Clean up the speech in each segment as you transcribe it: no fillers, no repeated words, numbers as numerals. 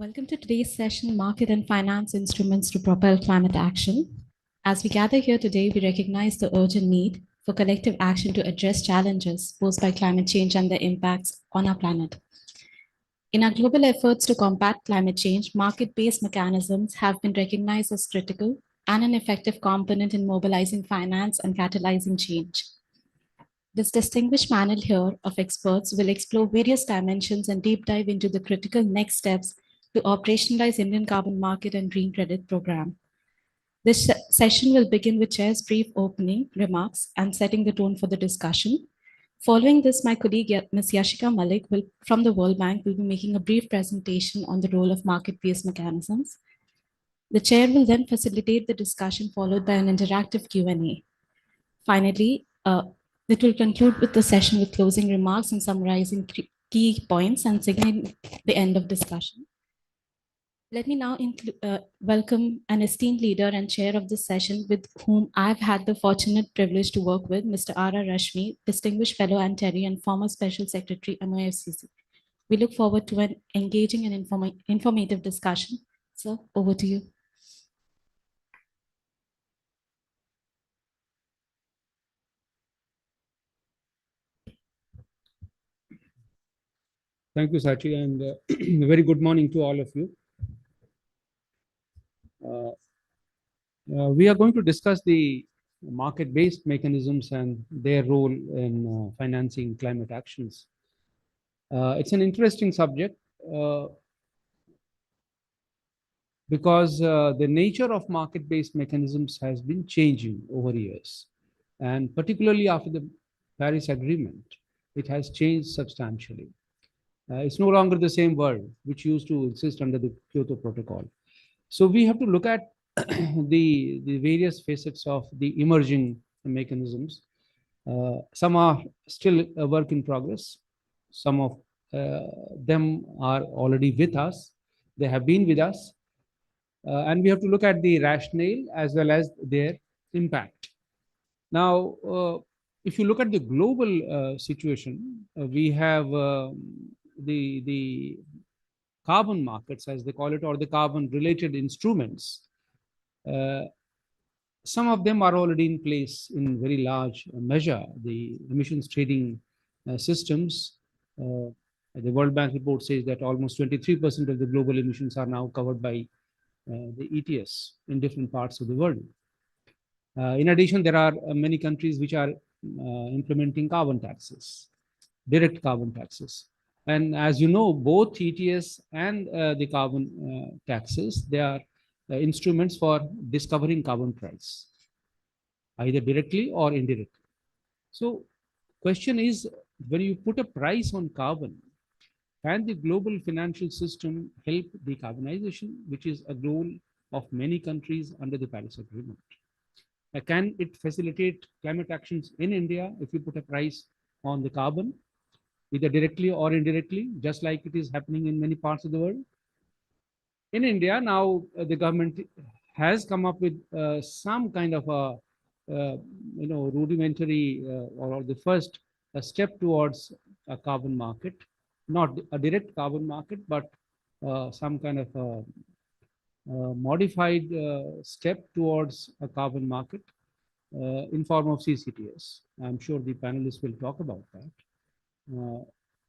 Welcome to today's session, Market and Finance Instruments to Propel Climate Action. As we gather here today, we recognize the urgent need for collective action to address challenges posed by climate change and their impacts on our planet. In our global efforts to combat climate change, market-based mechanisms have been recognized as critical and an effective component in mobilizing finance and catalyzing change. This distinguished panel here of experts will explore various dimensions and deep dive into the critical next steps to operationalize Indian carbon market and green credit program. This session will begin with Chair's brief opening remarks and setting the tone for the discussion. Following this, my colleague Ms. Yashika Malik from the World Bank will be making a brief presentation on the role of market-based mechanisms. The Chair will then facilitate the discussion followed by an interactive Q&A. Finally, it will conclude with the session with closing remarks and summarizing key points and signaling the end of discussion. Let me now welcome an esteemed leader and chair of this session with whom I've had the fortunate privilege to work with, Mr. R.R. Rashmi, Distinguished Fellow and TERI and former Special Secretary, MOFCC. We look forward to an engaging and informative discussion. Sir, over to you. Thank you, Sachi, and a very good morning to all of you. We are going to discuss the market-based mechanisms and their role in financing climate actions. It's an interesting subject because the nature of market-based mechanisms has been changing over years, and particularly after the Paris Agreement, it has changed substantially. It's no longer the same world which used to exist under the Kyoto Protocol. So we have to look at the various facets of the emerging mechanisms. Some are still a work in progress. Some of them are already with us. They have been with us. And we have to look at the rationale as well as their impact. Now, if you look at the global situation, we have the carbon markets, as they call it, or the carbon-related instruments. Some of them are already in place in very large measure. The emissions trading systems, the World Bank report says that almost 23% of the global emissions are now covered by the ETS in different parts of the world. In addition, there are many countries which are implementing carbon taxes, direct carbon taxes. And as you know, both ETS and the carbon taxes, they are instruments for discovering carbon price, either directly or indirectly. So question is, when you put a price on carbon, can the global financial system help decarbonization, which is a goal of many countries under the Paris Agreement? Can it facilitate climate actions in India if you put a price on the carbon, either directly or indirectly, just like it is happening in many parts of the world? In India, now the government has come up with some kind of a rudimentary or the first step towards a carbon market, not a direct carbon market, but some kind of a modified step towards a carbon market in form of CCTS. I'm sure the panelists will talk about that.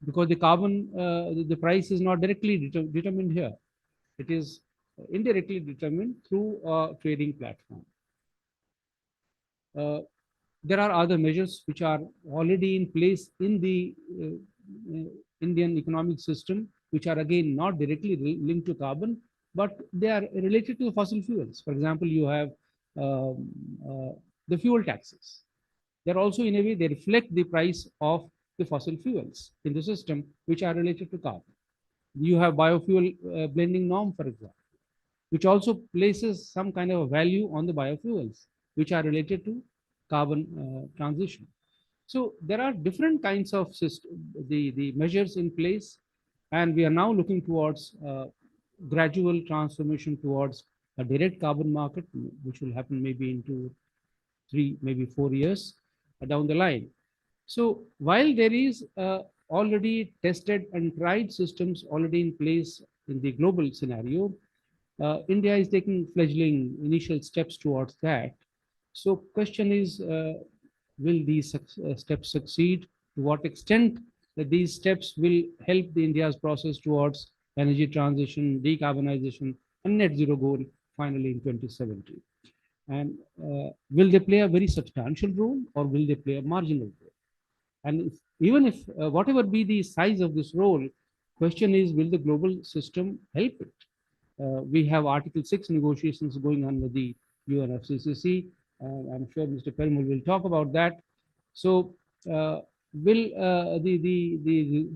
Because the carbon, the price is not directly determined here. It is indirectly determined through a trading platform. There are other measures which are already in place in the Indian economic system, which are again not directly linked to carbon, but they are related to fossil fuels. For example, you have the fuel taxes. They're also, in a way, they reflect the price of the fossil fuels in the system, which are related to carbon. You have biofuel blending norm, for example, which also places some kind of a value on the biofuels, which are related to carbon transition. So there are different kinds of the measures in place, and we are now looking towards gradual transformation towards a direct carbon market, which will happen maybe in 2, 3, maybe 4 years down the line. So while there is already tested and tried systems already in place in the global scenario. India is taking fledgling initial steps towards that. So question is, will these steps succeed? To what extent that these steps will help the India's process towards energy transition, decarbonization, and net zero goal finally in 2070? And will they play a very substantial role, or will they play a marginal role? And even if whatever be the size of this role, question is, will the global system help it? We have Article 6 negotiations going on with the UNFCCC. I'm sure Mr. Perumal will talk about that. So, will the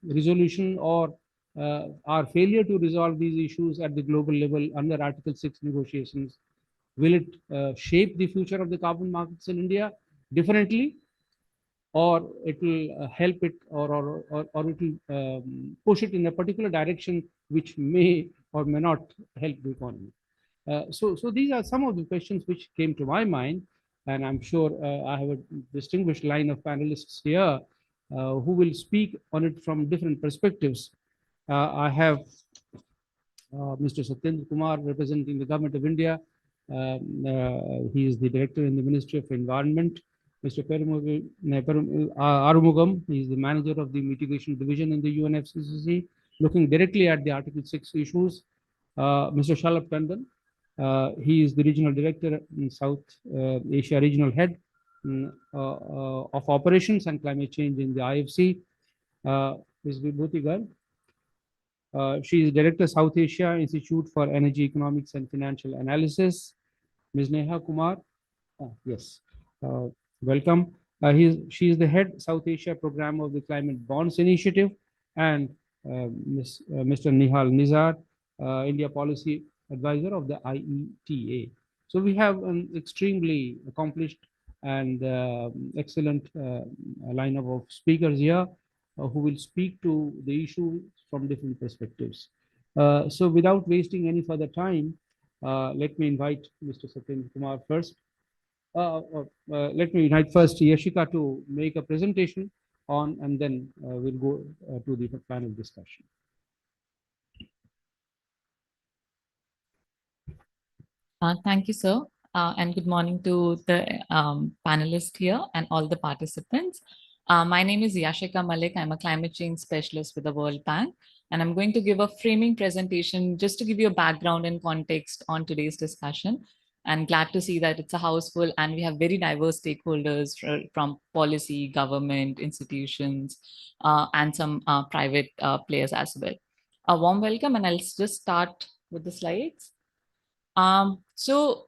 resolution or our failure to resolve these issues at the global level under Article 6 negotiations, will it shape the future of the carbon markets in India differently, or it will help it, or it will push it in a particular direction which may or may not help the economy? So these are some of the questions which came to my mind, and I'm sure I have a distinguished line of panelists here who will speak on it from different perspectives. I have Mr. Satyendra Kumar representing the Government of India. He is the Director in the Ministry of Environment. Mr. Arumugam, he is the Manager of the Mitigation Division in the UNFCCC, looking directly at the Article 6 issues. Mr. Shalabh Tandon, he is the Regional Director in South Asia Regional Head of Operations and Climate Change in the IFC. Ms. Vibhuti Garg, she is Director, South Asia Institute for Energy Economics and Financial Analysis. Ms. Neha Kumar, yes, welcome. She is the Head, South Asia Program of the Climate Bonds Initiative, and Mr. Nihal Nizar, India Policy Advisor of the IETA. So we have an extremely accomplished and excellent lineup of speakers here who will speak to the issue from different perspectives. So without wasting any further time, let me invite Mr. Satyendra Kumar first. Let me invite first Yashika to make a presentation on, and then we'll go to the panel discussion. Thank you, sir. And good morning to the panelists here and all the participants. My name is Yashika Malik. I'm a climate change specialist with the World Bank. And I'm going to give a framing presentation just to give you a background and context on today's discussion. And glad to see that it's a house full and we have very diverse stakeholders from policy, government, institutions, and some private players as well. A warm welcome, and I'll just start with the slides. So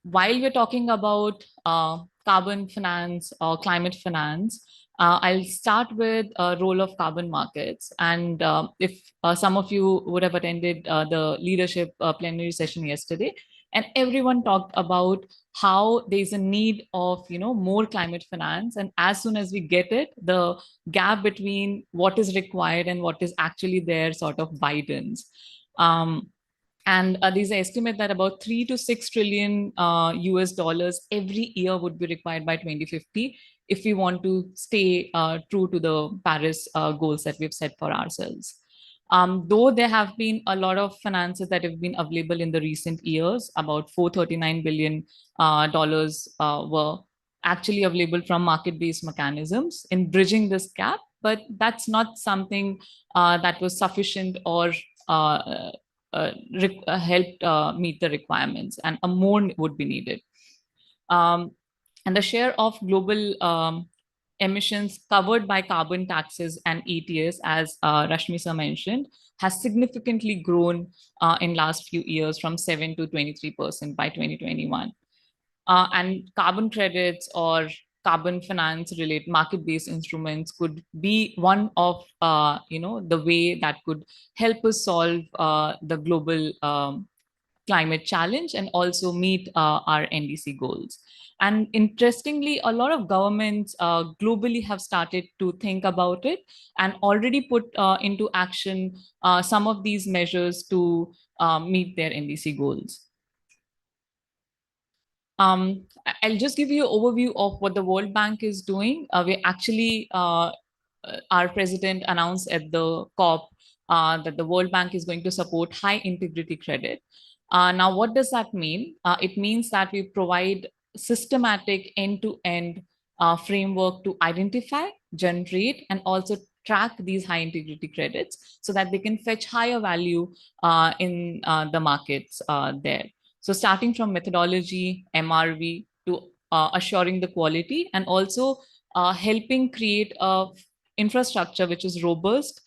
while we're talking about carbon finance or climate finance, I'll start with a role of carbon markets. And if some of you would have attended the leadership plenary session yesterday, and everyone talked about how there's a need of more climate finance, and as soon as we get it, the gap between what is required and what is actually there sort of widens. And there's an estimate that about 3 to 6 trillion US dollars every year would be required by 2050 if we want to stay true to the Paris goals that we've set for ourselves. Though there have been a lot of finances that have been available in the recent years, about $439 billion were actually available from market-based mechanisms in bridging this gap, but that's not something that was sufficient or helped meet the requirements, and a more would be needed. And the share of global emissions covered by carbon taxes and ETS, as Rashmi sir mentioned, has significantly grown in last few years from 7 to 23% by 2021. And carbon credits or carbon finance related market-based instruments could be one of the way that could help us solve the global climate challenge and also meet our NDC goals. And interestingly, a lot of governments globally have started to think about it and already put into action some of these measures to meet their NDC goals. I'll just give you an overview of what the World Bank is doing. We actually, our president announced at the COP that the World Bank is going to support high integrity credit. Now, what does that mean? It means that we provide systematic end-to-end framework to identify, generate, and also track these high integrity credits so that they can fetch higher value in the markets there. So starting from methodology, MRV, to assuring the quality, and also helping create a infrastructure which is robust,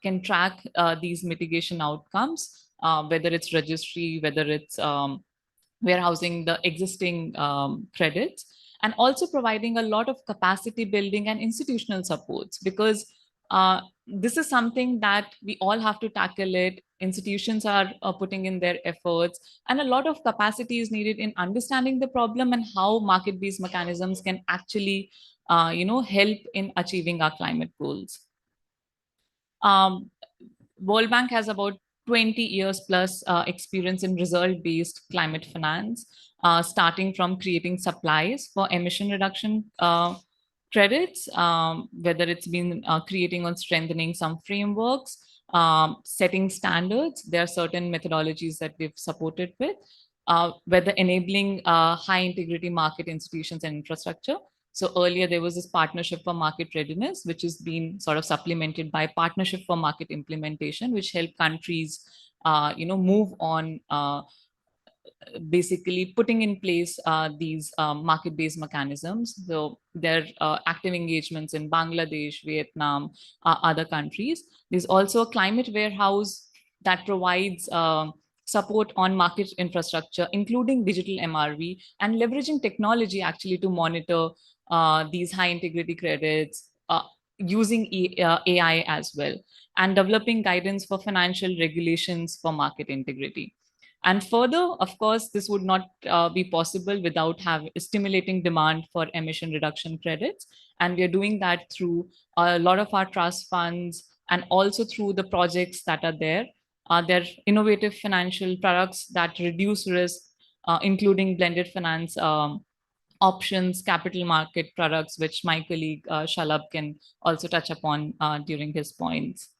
can track these mitigation outcomes, whether it's registry, whether it's warehousing the existing credits, and also providing a lot of capacity building and institutional supports, because this is something that we all have to tackle it. Institutions are putting in their efforts, and a lot of capacity is needed in understanding the problem and how market-based mechanisms can actually help in achieving our climate goals. World Bank has about 20 years plus experience in result-based climate finance, starting from creating supplies for emission reduction credits, whether it's been creating or strengthening some frameworks, setting standards. There are certain methodologies that we've supported with, whether enabling high integrity market institutions and infrastructure. So earlier there was this partnership for market readiness, which has been sort of supplemented by partnership for market implementation, which help countries, move on, basically putting in place these market-based mechanisms. So there are active engagements in Bangladesh, Vietnam, other countries. There's also a climate warehouse that provides support on market infrastructure, including digital MRV, and leveraging technology actually to monitor these high integrity credits, using AI as well, and developing guidance for financial regulations for market integrity. And further, of course, this would not be possible without stimulating demand for emission reduction credits. And we are doing that through a lot of our trust funds, and also through the projects that are there. They're innovative financial products that reduce risk, including blended finance options, capital market products, which my colleague Shalabh can also touch upon during his points.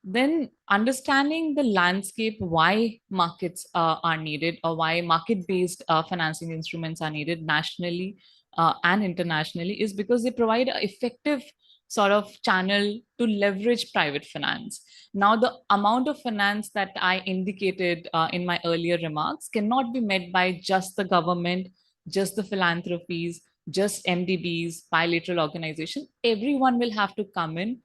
Then understanding the landscape, why markets are needed, or why market-based financing instruments are needed nationally and internationally, is because they provide an effective sort of channel to leverage private finance. Now, the amount of finance that I indicated in my earlier remarks cannot be met by just the government, just the philanthropies, just MDBs, bilateral organization. Everyone will have to come in.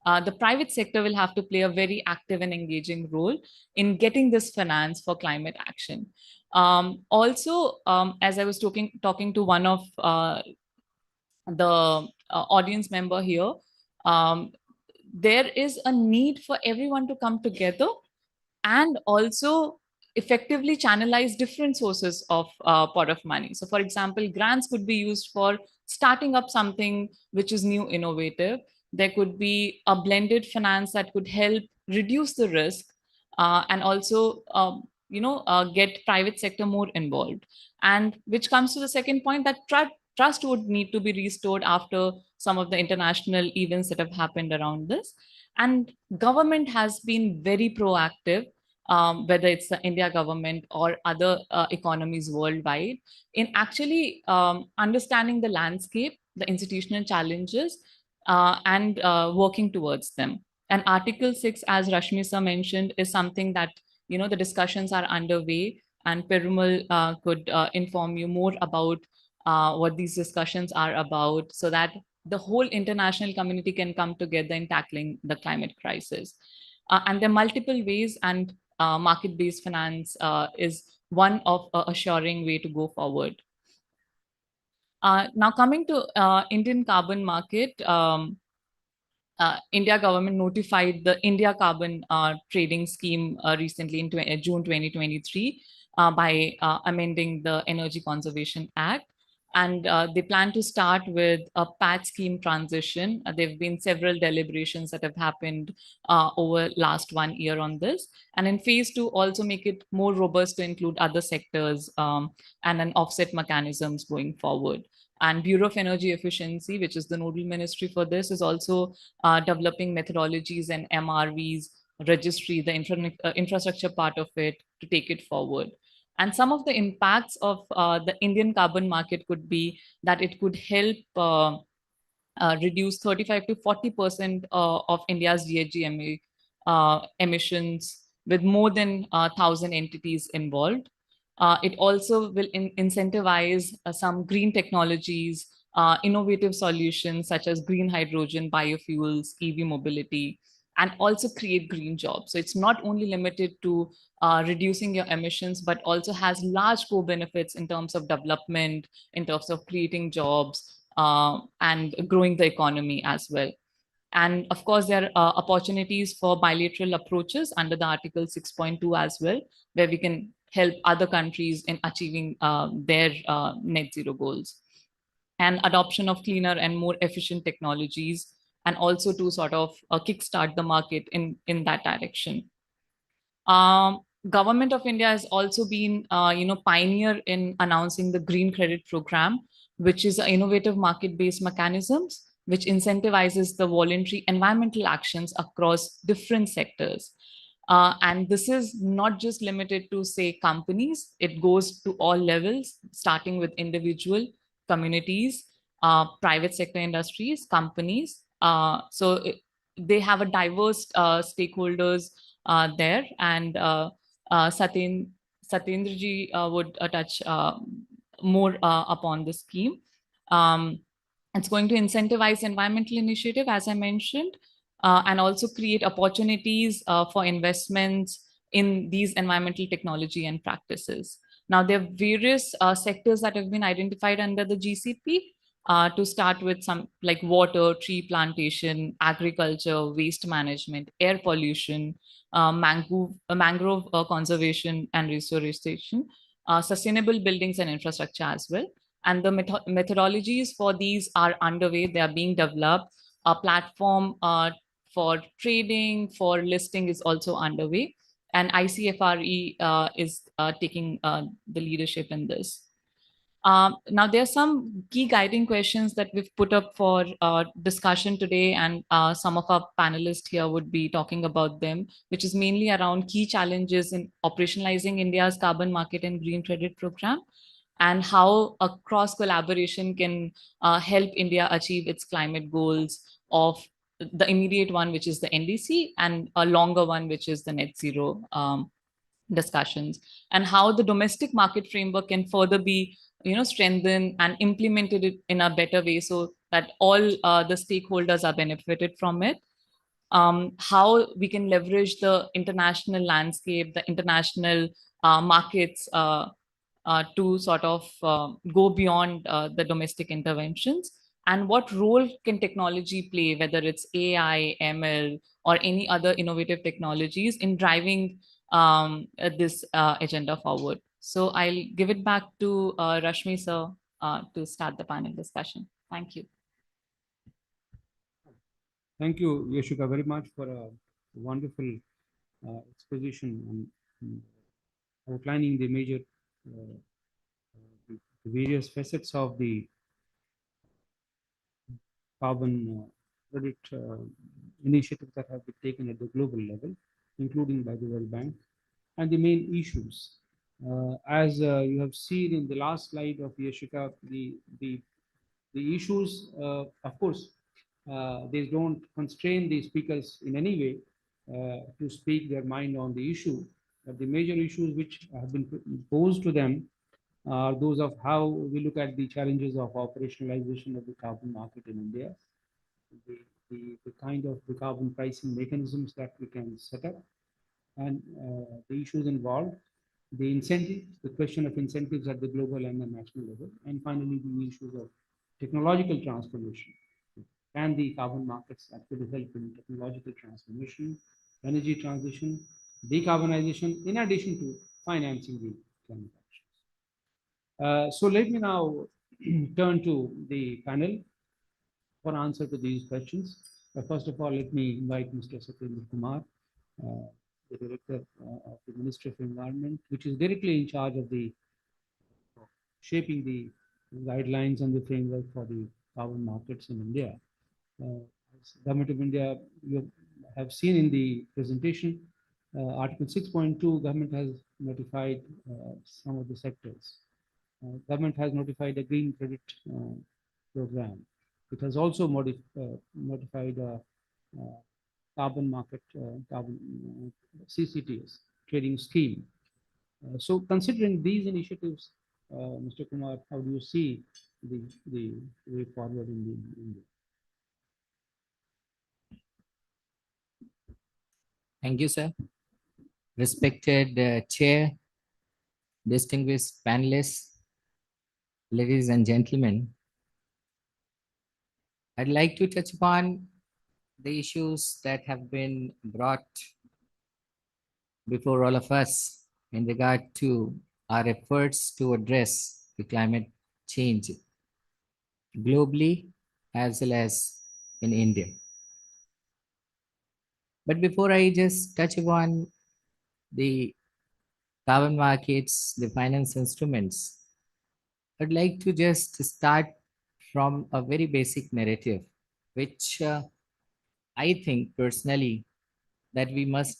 The private sector will have to play a very active and engaging role in getting this finance for climate action. Also, as I was talking to one of the audience member here, there is a need for everyone to come together and also effectively channelize different sources of pot of money. So for example, grants could be used for starting up something which is new, innovative. There could be a blended finance that could help reduce the risk, and also get private sector more involved. And which comes to the second point, that trust would need to be restored after some of the international events that have happened around this. And government has been very proactive, whether it's the India government or other economies worldwide, in actually understanding the landscape, the institutional challenges, and working towards them. And Article 6, as Rashmi mentioned, is something that, the discussions are underway, and Perumal could inform you more about what these discussions are about, so that the whole international community can come together in tackling the climate crisis. And there are multiple ways, and market-based finance is one of assuring way to go forward. Now coming to Indian carbon market, India government notified the India carbon trading scheme recently in June 2023 by amending the Energy Conservation Act. And they plan to start with a patch scheme transition. There have been several deliberations that have happened over last 1 year on this. And in phase 2, also make it more robust to include other sectors and an offset mechanisms going forward. And Bureau of Energy Efficiency, which is the nodal ministry for this, is also developing methodologies and MRVs, registry, the infrastructure part of it, to take it forward. And some of the impacts of the Indian carbon market could be that it could help reduce 35 to 40% of India's GHG emissions with more than 1,000 entities involved. It also will incentivize some green technologies, innovative solutions such as green hydrogen, biofuels, EV mobility, and also create green jobs. So it's not only limited to reducing your emissions, but also has large co-benefits in terms of development, in terms of creating jobs, and growing the economy as well. And of course, there are opportunities for bilateral approaches under the Article 6.2 as well, where we can help other countries in achieving their net zero goals. And adoption of cleaner and more efficient technologies, and also to sort of kickstart the market in that direction. Government of India has also been, pioneer in announcing the Green Credit Program, which is an innovative market-based mechanisms which incentivizes the voluntary environmental actions across different sectors. And this is not just limited to, say, companies. It goes to all levels, starting with individual, communities, private sector industries, companies. They have a diverse stakeholders there. And Satyendraji would touch more upon the scheme. It's going to incentivize environmental initiative, as I mentioned, and also create opportunities for investments in these environmental technology and practices. Now, there are various sectors that have been identified under the GCP. To start with, some like water, tree plantation, agriculture, waste management, air pollution, mangrove conservation and restoration, sustainable buildings and infrastructure as well. And the methodologies for these are underway. They are being developed. A platform for trading, for listing is also underway. And ICFRE is taking the leadership in this. Now, there are some key guiding questions that we've put up for discussion today, and some of our panelists here would be talking about them, which is mainly around key challenges in operationalizing India's carbon market and green credit program, and how a cross collaboration can help India achieve its climate goals of the immediate one, which is the NDC, and a longer one, which is the net zero discussions, and how the domestic market framework can further be strengthened and implemented it in a better way so that all the stakeholders are benefited from it. How we can leverage the international landscape, the international markets to sort of go beyond the domestic interventions, and what role can technology play, whether it's AI, ML, or any other innovative technologies in driving this agenda forward. So I'll give it back to Rashmi sir to start the panel discussion. Thank you. Thank you, Yashika, very much for a wonderful exposition and outlining the major the various facets of the carbon credit initiatives that have been taken at the global level, including by the World Bank, and the main issues. As you have seen in the last slide of Yashika, the issues, of course, they don't constrain the speakers in any way to speak their mind on the issue. But the major issues which have been posed to them are those of how we look at the challenges of operationalization of the carbon market in India, the kind of the carbon pricing mechanisms that we can set up, and the issues involved, the incentives, the question of incentives at the global and the national level, and finally the issues of technological transformation. Can the carbon markets actually help in technological transformation, energy transition, decarbonization, in addition to financing the climate actions? So let me now turn to the panel for answer to these questions. First of all, let me invite Mr. Satyendra Kumar, the Director of the Ministry of Environment, which is directly in charge of the shaping the guidelines and the framework for the carbon markets in India. As Government of India, you have seen in the presentation, Article 6.2, government has notified some of the sectors. Government has notified a green credit program. It has also notified a carbon market, carbon CCTs, trading scheme. So considering these initiatives, Mr. Kumar, how do you see the way forward in the Thank you, sir. Respected chair, distinguished panelists, ladies and gentlemen, I'd like to touch upon the issues that have been brought before all of us in regard to our efforts to address the climate change globally as well as in India. But before I just touch upon the carbon markets, the finance instruments, I'd like to just start from a very basic narrative, which I think personally that we must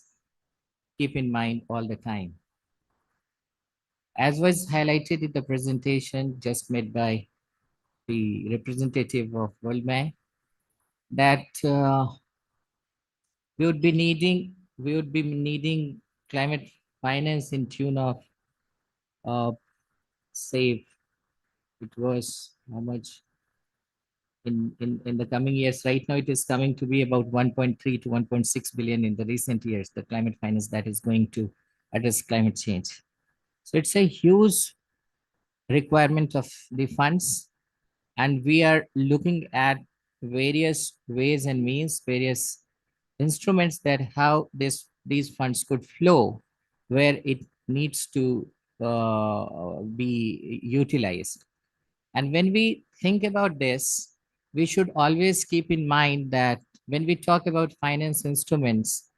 keep in mind all the time. As was highlighted in the presentation just made by the representative of World Bank, that we would be needing climate finance in tune of say it was how much in the coming years. Right now it is coming to be about 1.3 to 1.6 billion in the recent years, the climate finance that is going to address climate change. So it's a huge requirement of the funds, and we are looking at various ways and means, various instruments that how these funds could flow where it needs to be utilized. And when we think about this, we should always keep in mind that when we talk about finance instruments,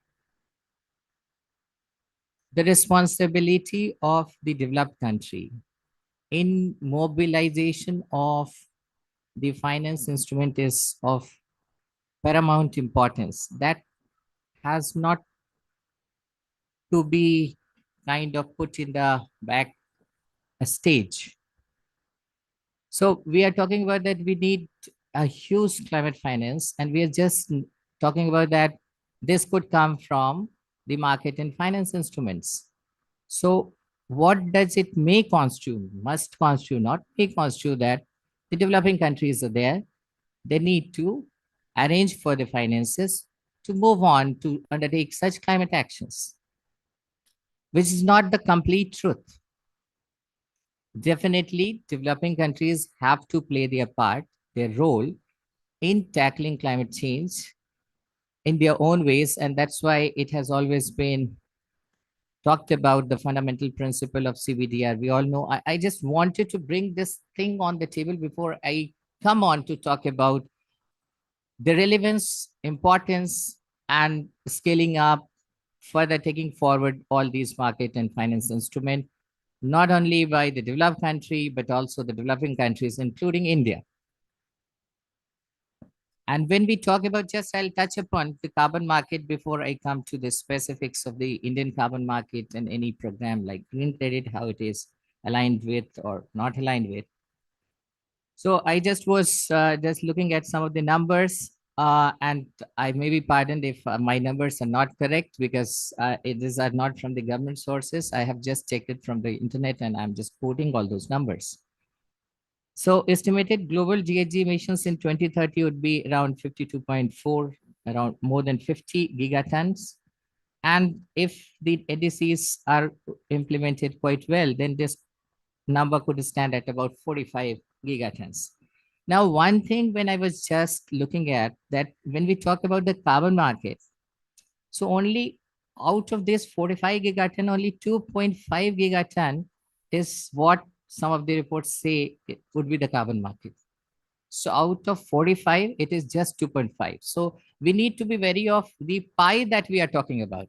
the responsibility of the developed country in mobilization of the finance instrument is of paramount importance. That has not to be kind of put in the back stage. So we are talking about that we need a huge climate finance, and we are just talking about that this could come from the market and finance instruments. So what does it may constitute, must constitute, not may constitute, that the developing countries are there. They need to arrange for the finances to move on to undertake such climate actions, which is not the complete truth. Definitely, developing countries have to play their part, their role in tackling climate change in their own ways. And that's why it has always been talked about the fundamental principle of CBDR. We all know. I just wanted to bring this thing on the table before I come on to talk about the relevance, importance, and scaling up, further taking forward all these market and finance instruments, not only by the developed country, but also the developing countries, including India. And when we talk about, just I'll touch upon the carbon market before I come to the specifics of the Indian carbon market and any program like green credit, how it is aligned with or not aligned with. So I just was just looking at some of the numbers, and I may be pardoned if my numbers are not correct, because these are not from the government sources. I have just checked it from the internet and I'm just quoting all those numbers. So estimated global GHG emissions in 2030 would be around 52.4, around more than 50 gigatons. And if the ADCs are implemented quite well, then this number could stand at about 45 gigatons. Now, one thing when I was just looking at that, when we talk about the carbon market, so only out of this 45 gigaton, only 2.5 gigaton is what some of the reports say it would be the carbon market. So out of 45, it is just 2.5. So we need to be wary of the pie that we are talking about.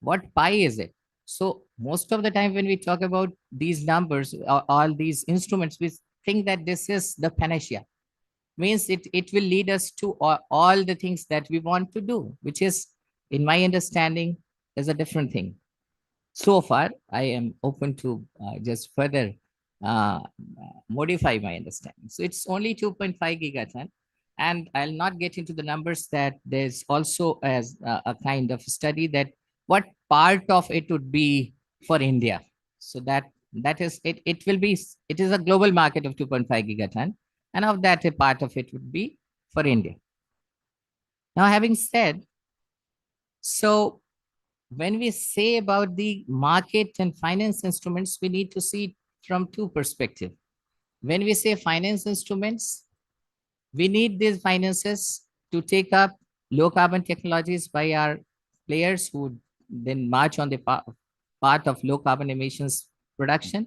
What pie is it? So most of the time when we talk about these numbers, all these instruments, we think that this is the panacea. Means it will lead us to all the things that we want to do, which is, in my understanding, is a different thing. So far, I am open to just further uh, modify my understanding. So it's only 2.5 gigaton. And I'll not get into the numbers that there's also as a kind of study that what part of it would be for India. So that is it. It is a global market of 2.5 gigaton, and of that a part of it would be for India. Now, having said so, when we say about the market and finance instruments, we need to see it from two perspectives. When we say finance instruments, we need these finances to take up low carbon technologies by our players who then march on the path of low carbon emissions production.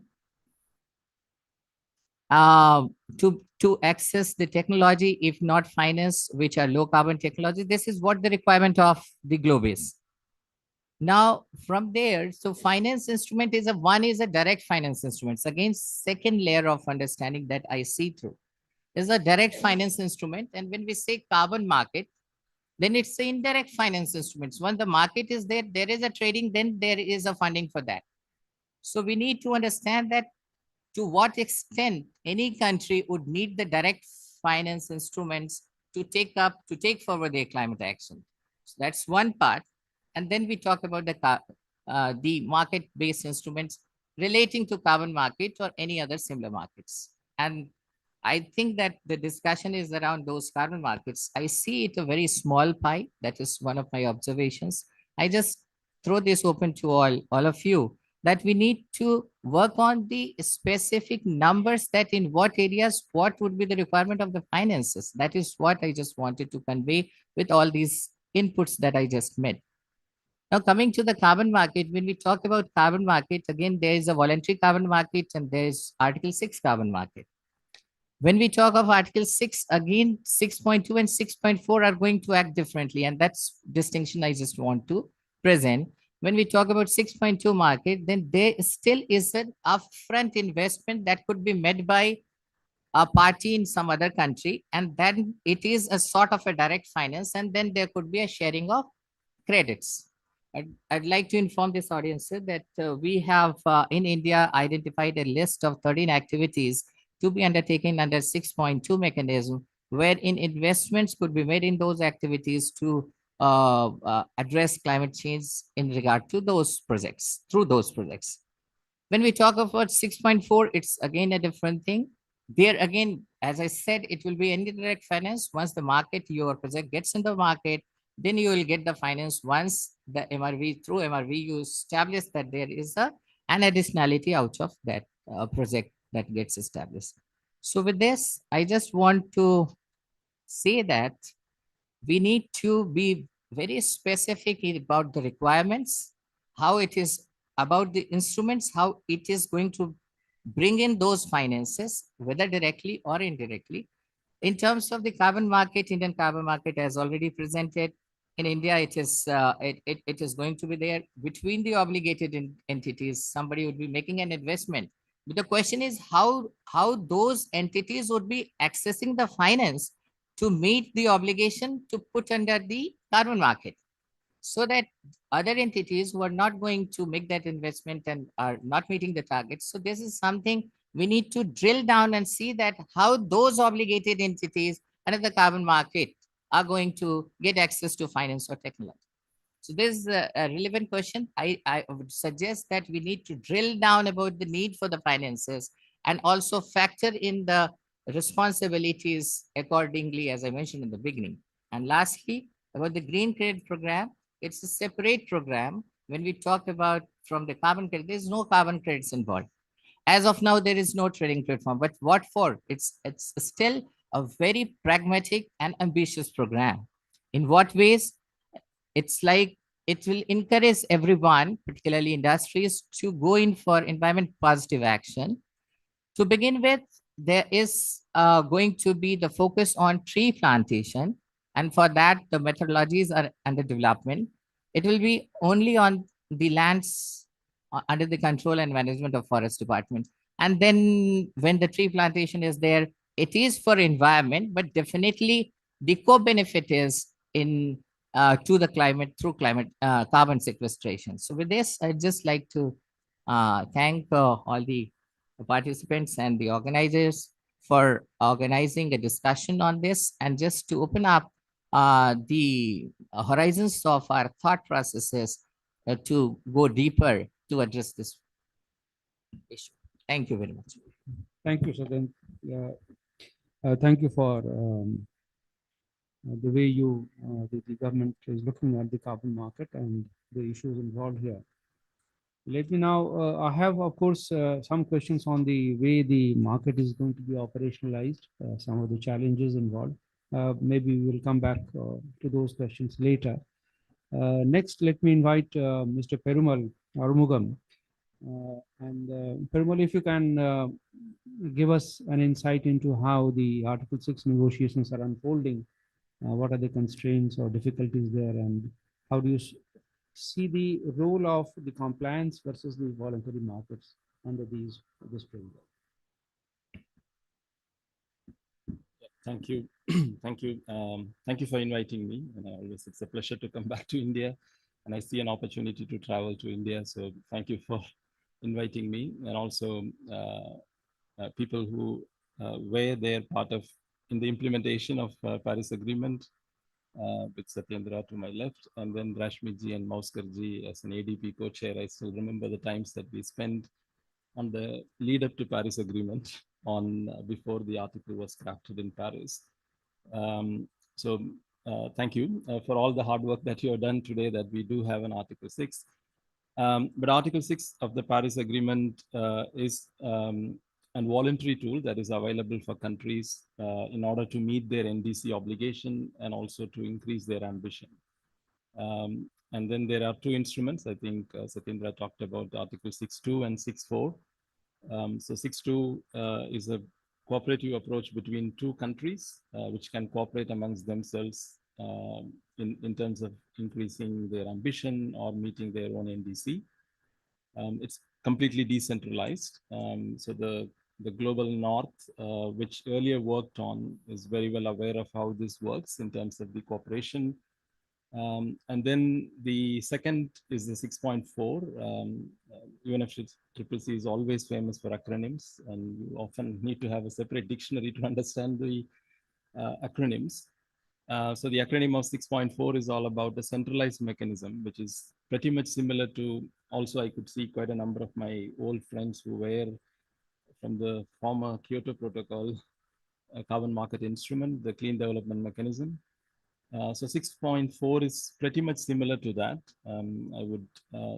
To access the technology, if not finance, which are low carbon technology, this is what the requirement of the globe is. Now, from there, so finance instrument is one is a direct finance instruments. Again, second layer of understanding that I see through is a direct finance instrument. And when we say carbon market, then it's the indirect finance instruments. When the market is there, there is a trading, then there is a funding for that. So we need to understand that to what extent any country would need the direct finance instruments to take forward their climate action. So that's one part. And then we talk about the market-based instruments relating to carbon market or any other similar markets. And I think that the discussion is around those carbon markets. I see it a very small pie. That is one of my observations. I just throw this open to all of you, that we need to work on the specific numbers, that in what areas, what would be the requirement of the finances. That is what I just wanted to convey with all these inputs that I just made. Now, coming to the carbon market, when we talk about carbon market, again, there is a voluntary carbon market and there is Article 6 carbon market. When we talk of Article 6, again, 6.2 and 6.4 are going to act differently. And that's distinction I just want to present. When we talk about 6.2 market, then there still is an upfront investment that could be made by a party in some other country. And then it is a sort of a direct finance. And then there could be a sharing of credits. I'd like to inform this audience that we have in India identified a list of 13 activities to be undertaken under 6.2 mechanism, wherein investments could be made in those activities to address climate change in regard to those projects, through those projects. When we talk about 6.4, it's again a different thing. There again, as I said, it will be indirect finance. Once the market, your project gets in the market, then you will get the finance. Once the MRV, through MRV, you establish that there is an additionality out of that project that gets established. So with this, I just want to say that we need to be very specific about the requirements, how it is about the instruments, how it is going to bring in those finances, whether directly or indirectly. In terms of the carbon market, Indian carbon market has already presented. In India, it is going to be there between the obligated entities. Somebody would be making an investment. But the question is how those entities would be accessing the finance to meet the obligation to put under the carbon market, so that other entities who are not going to make that investment and are not meeting the targets. So this is something we need to drill down and see that how those obligated entities under the carbon market are going to get access to finance or technology. So this is a relevant question. I would suggest that we need to drill down about the need for the finances and also factor in the responsibilities accordingly, as I mentioned in the beginning. And lastly, about the green credit program, it's a separate program. When we talk about from the carbon credit, there's no carbon credits involved. As of now, there is no trading platform, but what for? It's still a very pragmatic and ambitious program. In what ways? It's like it will encourage everyone, particularly industries, to go in for environment positive action. To begin with, there is going to be the focus on tree plantation. And for that, the methodologies are under development. It will be only on the lands under the control and management of forest department. And then when the tree plantation is there, it is for environment, but definitely the co-benefit is in to the climate through climate carbon sequestration. So with this, I'd just like to thank all the participants and the organizers for organizing a discussion on this, and just to open up the horizons of our thought processes to go deeper to address this issue. Thank you very much. Thank you, Satyan. Thank you for the way the government is looking at the carbon market and the issues involved here. Let me now, I have, of course, some questions on the way the market is going to be operationalized, some of the challenges involved. Maybe we will come back to those questions later. Next, let me invite Mr. Perumal Arumugam. Perumal, if you can give us an insight into how the Article 6 negotiations are unfolding, what are the constraints or difficulties there, and how do you see the role of the compliance versus the voluntary markets under this framework? Thank you. Thank you. Thank you for inviting me. And always it's a pleasure to come back to India. And I see an opportunity to travel to India. So thank you for inviting me. And also people who were there part of in the implementation of Paris Agreement with Satyendra to my left, and then Rashmi and Mauskarji as an ADP co-chair. I still remember the times that we spent on the lead up to Paris Agreement on before the article was crafted in Paris. So thank you for all the hard work that you have done today, that we do have an Article 6. But Article 6 of the Paris Agreement is a voluntary tool that is available for countries in order to meet their NDC obligation and also to increase their ambition. And then there are two instruments. I think Satyendra talked about Article 6.2 and 6.4. So 6.2 is a cooperative approach between two countries which can cooperate amongst themselves in terms of increasing their ambition or meeting their own NDC. It's completely decentralized. So the global north, which earlier worked on, is very well aware of how this works in terms of the cooperation. And then the second is the 6.4. UNFCCC is always famous for acronyms, and you often need to have a separate dictionary to understand the acronyms. So the acronym of 6.4 is all about a centralized mechanism, which is pretty much similar to, also I could see quite a number of my old friends who were from the former Kyoto Protocol carbon market instrument, the clean development mechanism. So 6.4 is pretty much similar to that, I would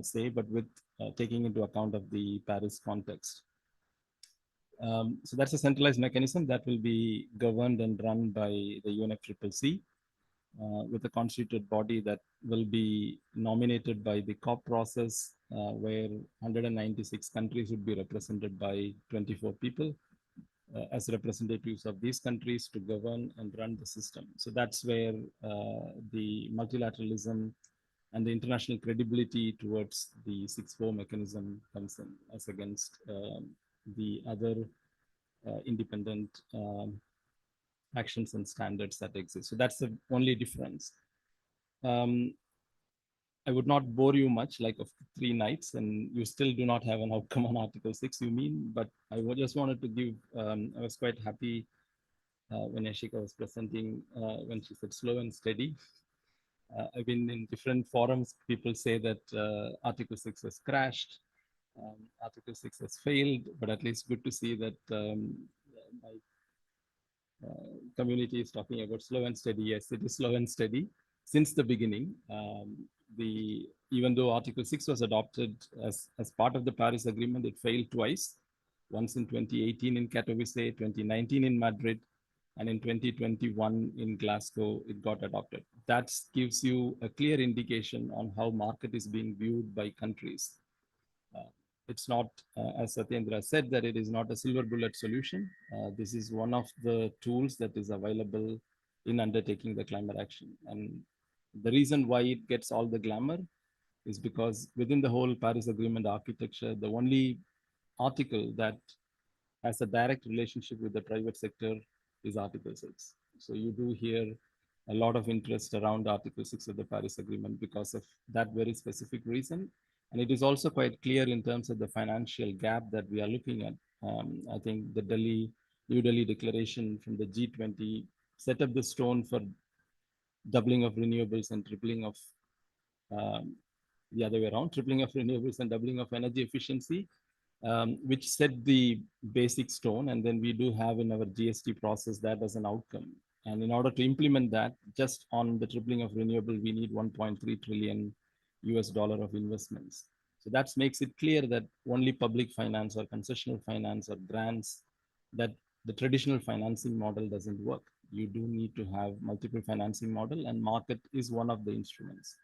say, but with taking into account of the Paris context. So that's a centralized mechanism that will be governed and run by the UNFCCC with a constituted body that will be nominated by the COP process, where 196 countries would be represented by 24 people. As representatives of these countries to govern and run the system. So that's where the multilateralism and the international credibility towards the 6.4 mechanism comes in, as against the other independent actions and standards that exist. So that's the only difference. I would not bore you much, like of 3 nights, and you still do not have an outcome on Article 6, you mean, but I just wanted to give, I was quite happy when Ashika was presenting, when she said slow and steady. I've been in different forums, people say that Article 6 has crashed, Article 6 has failed, but at least good to see that my community is talking about slow and steady. Yes, it is slow and steady since the beginning. Even though Article 6 was adopted as part of the Paris Agreement, it failed twice. Once in 2018 in Katowice, 2019 in Madrid, and in 2021 in Glasgow, it got adopted. That gives you a clear indication on how market is being viewed by countries. It's not, as Satyendra said, that it is not a silver bullet solution. This is one of the tools that is available in undertaking the climate action. And the reason why it gets all the glamour is because within the whole Paris Agreement architecture, the only article that has a direct relationship with the private sector is Article 6. So you do hear a lot of interest around Article 6 of the Paris Agreement because of that very specific reason. And it is also quite clear in terms of the financial gap that we are looking at. I think the New Delhi declaration from the G20 set up the stone for doubling of renewables and tripling of um, the other way around, tripling of renewables and doubling of energy efficiency, which set the basic stone. And then we do have in our GST process that as an outcome. And in order to implement that, just on the tripling of renewable, we need 1.3 trillion US dollar of investments. So that makes it clear that only public finance or concessional finance or grants, that the traditional financing model doesn't work. You do need to have multiple financing model, and market is one of the instruments.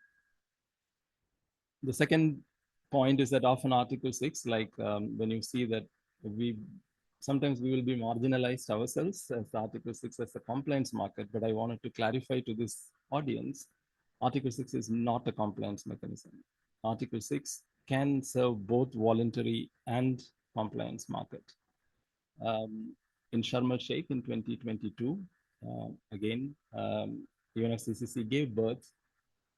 The second point is that often Article 6, like when you see that sometimes we will be marginalized ourselves as Article 6 as a compliance market, but I wanted to clarify to this audience, Article 6 is not a compliance mechanism. Article 6 can serve both voluntary and compliance market. In Sharm el Sheikh in 2022, again, UNFCCC gave birth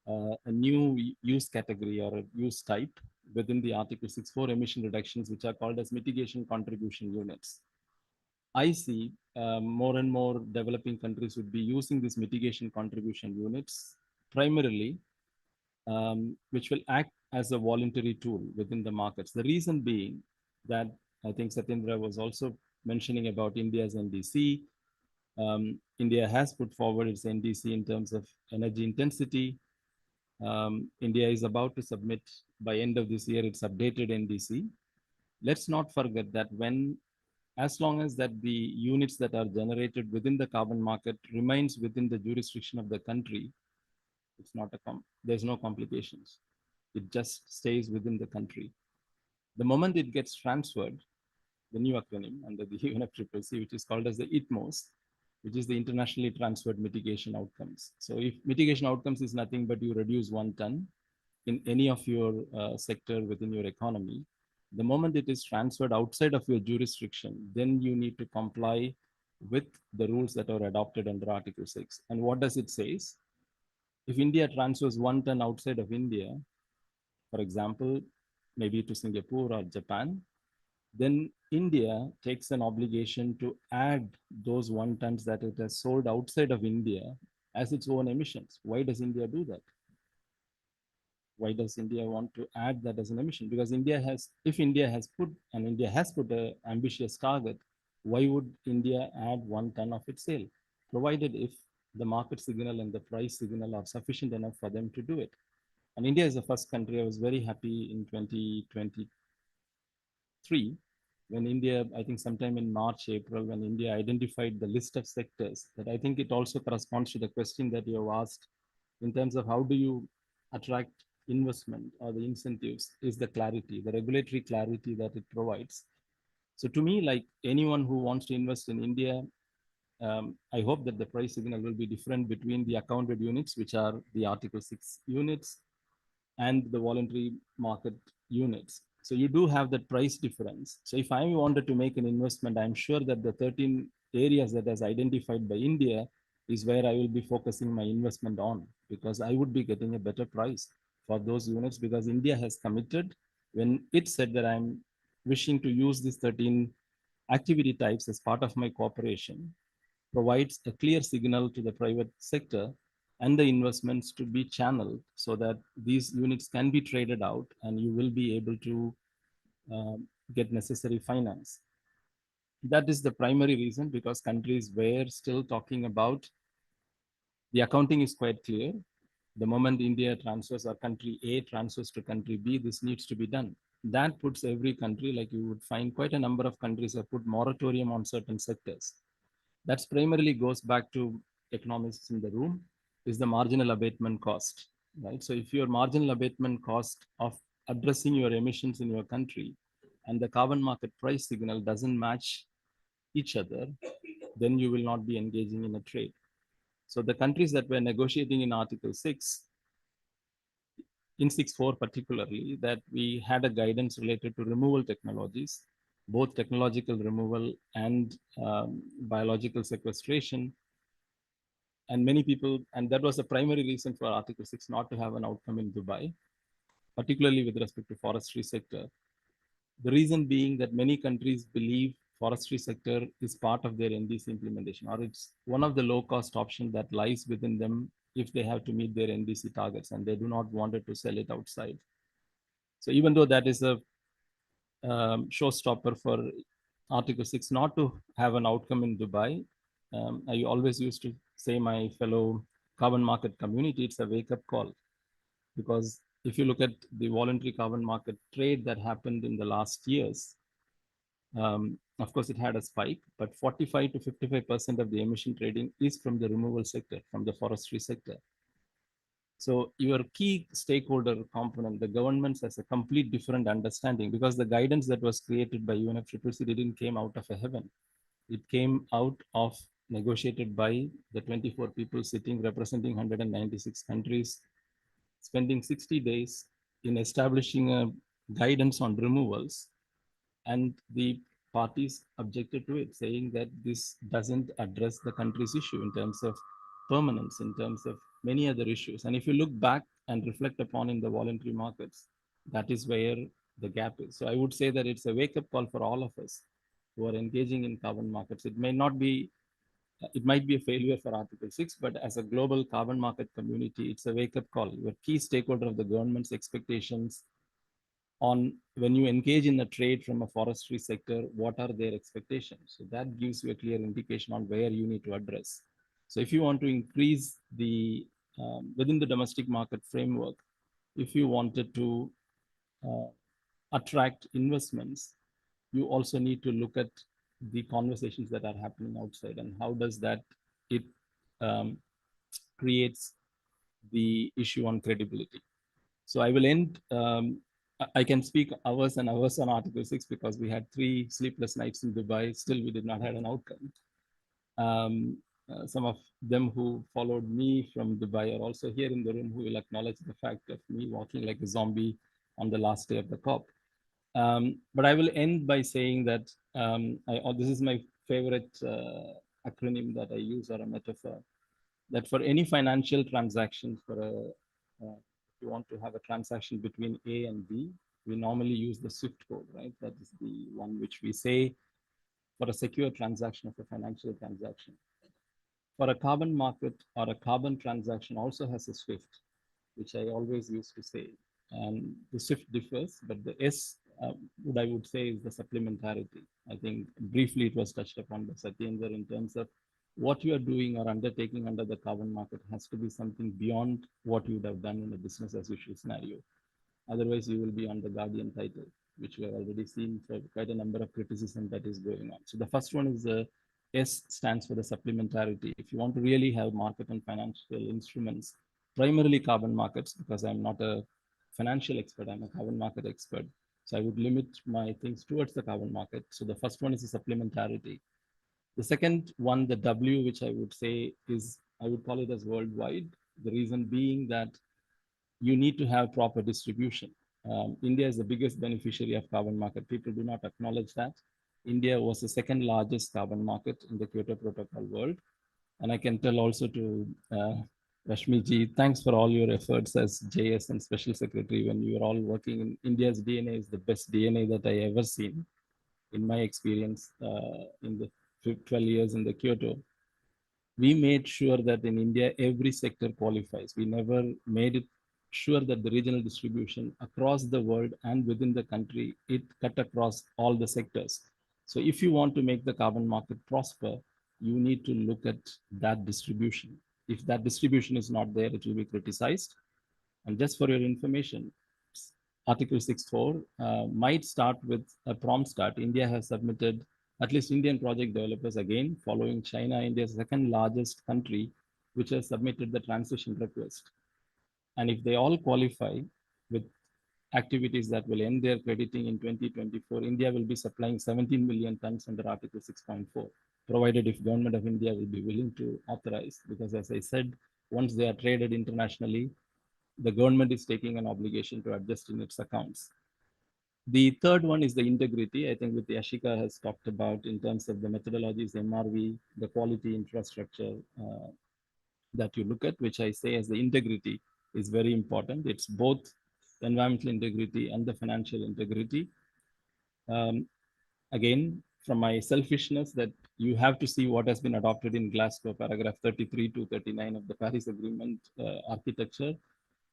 a new use category or a use type within the Article 6 for emission reductions, which are called as mitigation contribution units. I see more and more developing countries would be using these mitigation contribution units primarily, which will act as a voluntary tool within the markets. The reason being that I think Satyendra was also mentioning about India's NDC. India has put forward its NDC in terms of energy intensity. India is about to submit by end of this year its updated NDC. Let's not forget that as long as that the units that are generated within the carbon market remains within the jurisdiction of the country, it's not there's no complications. It just stays within the country. The moment it gets transferred, the new acronym under the UNFCCC, which is called as the ITMOS, which is the internationally transferred mitigation outcomes. So if mitigation outcomes is nothing but you reduce 1 ton in any of your sector within your economy, the moment it is transferred outside of your jurisdiction, then you need to comply with the rules that are adopted under Article 6. And what does it say? If India transfers 1 ton outside of India, for example, maybe to Singapore or Japan, then India takes an obligation to add those 1 tons that it has sold outside of India as its own emissions. Why does India do that? Why does India want to add that as an emission? Because if India has put an ambitious target, why would India add 1 ton of its sale? Provided if the market signal and the price signal are sufficient enough for them to do it. And India is the first country. I was very happy in 2023 when India, I think sometime in March, April, when India identified the list of sectors, that I think it also corresponds to the question that you have asked in terms of how do you attract investment or the incentives, is the clarity, the regulatory clarity that it provides. So to me, like anyone who wants to invest in India, I hope that the price signal will be different between the accounted units, which are the Article 6 units, and the voluntary market units. So you do have that price difference. So if I wanted to make an investment, I'm sure that the 13 areas that is identified by India is where I will be focusing my investment on, because I would be getting a better price for those units, because India has committed when it said that I'm wishing to use these 13 activity types as part of my cooperation, provides a clear signal to the private sector and the investments to be channeled so that these units can be traded out and you will be able to get necessary finance. That is the primary reason, because countries were still talking about the accounting is quite clear. The moment India transfers or country A transfers to country B, this needs to be done. That puts every country, like you would find quite a number of countries have put moratorium on certain sectors. That's primarily goes back to economists in the room, is the marginal abatement cost, right? So if your marginal abatement cost of addressing your emissions in your country and the carbon market price signal doesn't match each other, then you will not be engaging in a trade. So the countries that were negotiating in Article 6, in 6.4 particularly, that we had a guidance related to removal technologies. both technological removal and biological sequestration. And many people, and that was the primary reason for Article 6 not to have an outcome in Dubai, particularly with respect to forestry sector. The reason being that many countries believe forestry sector is part of their NDC implementation, or it's one of the low-cost options that lies within them if they have to meet their NDC targets, and they do not want it to sell it outside. So even though that is a showstopper for Article 6 not to have an outcome in Dubai, I always used to say my fellow carbon market community, it's a wake-up call. Because if you look at the voluntary carbon market trade that happened in the last years, of course, it had a spike, but 45 to 55% of the emission trading is from the removal sector, from the forestry sector. So your key stakeholder component, the governments, has a complete different understanding, because the guidance that was created by UNFCCC didn't came out of a heaven. It came out of negotiated by the 24 people sitting representing 196 countries, spending 60 days in establishing a guidance on removals, and the parties objected to it, saying that this doesn't address the country's issue in terms of permanence, in terms of many other issues. And if you look back and reflect upon in the voluntary markets, that is where the gap is. So I would say that it's a wake-up call for all of us who are engaging in carbon markets. It might be a failure for Article 6, but as a global carbon market community, it's a wake-up call. Your key stakeholder of the government's expectations on when you engage in a trade from a forestry sector, what are their expectations? So that gives you a clear indication on where you need to address. So if you want to increase the, within the domestic market framework, if you wanted to attract investments, you also need to look at the conversations that are happening outside, and how does that, it creates the issue on credibility. So I will end, I can speak hours and hours on Article 6 because we had 3 sleepless nights in Dubai. Still, we did not have an outcome. Some of them who followed me from Dubai are also here in the room, who will acknowledge the fact of me walking like a zombie on the last day of the COP. But I will end by saying that this is my favorite acronym that I use, or a metaphor, that for any financial transaction, for if you want to have a transaction between A and B, we normally use the SWIFT code, right? That is the one which we say for a secure transaction of a financial transaction. For a carbon market or a carbon transaction also has a SWIFT, which I always used to say. And the SWIFT differs, but the S, what I would say, is the supplementarity. I think briefly it was touched upon by Satyendra in terms of what you are doing or undertaking under the carbon market has to be something beyond what you would have done in a business as usual scenario. Otherwise, you will be on the guardian title, which we have already seen for quite a number of criticism that is going on. So the first one is the S stands for the supplementarity. If you want to really have market and financial instruments, primarily carbon markets, because I'm not a financial expert, I'm a carbon market expert. So I would limit my things towards the carbon market. So the first one is the supplementarity. The second one, the W, which I would say is, I would call it as worldwide. The reason being that you need to have proper distribution. India is the biggest beneficiary of carbon market. People do not acknowledge that. India was the second largest carbon market in the Kyoto Protocol world. And I can tell also to Rashmi ji, thanks for all your efforts as JS and Special Secretary when you are all working in India's DNA is the best DNA that I ever seen in my experience in the 12 years in the Kyoto. We made sure that in India, every sector qualifies. We never made it sure that the regional distribution across the world and within the country, it cut across all the sectors. So if you want to make the carbon market prosper, you need to look at that distribution. If that distribution is not there, it will be criticized. And just for your information, Article 6.4 might start with a prompt start. India has submitted, at least Indian project developers, again, following China, India's second largest country, which has submitted the transition request. And if they all qualify with activities that will end their crediting in 2024, India will be supplying 17 million tons under Article 6.4, provided if Government of India will be willing to authorize. Because as I said, once they are traded internationally, the government is taking an obligation to adjust in its accounts. The third one is the integrity. I think what Yashika has talked about in terms of the methodologies, MRV, the quality infrastructure that you look at, which I say as the integrity is very important. It's both environmental integrity and the financial integrity. Again, from my selfishness, that you have to see what has been adopted in Glasgow, paragraph 33 to 39 of the Paris Agreement architecture.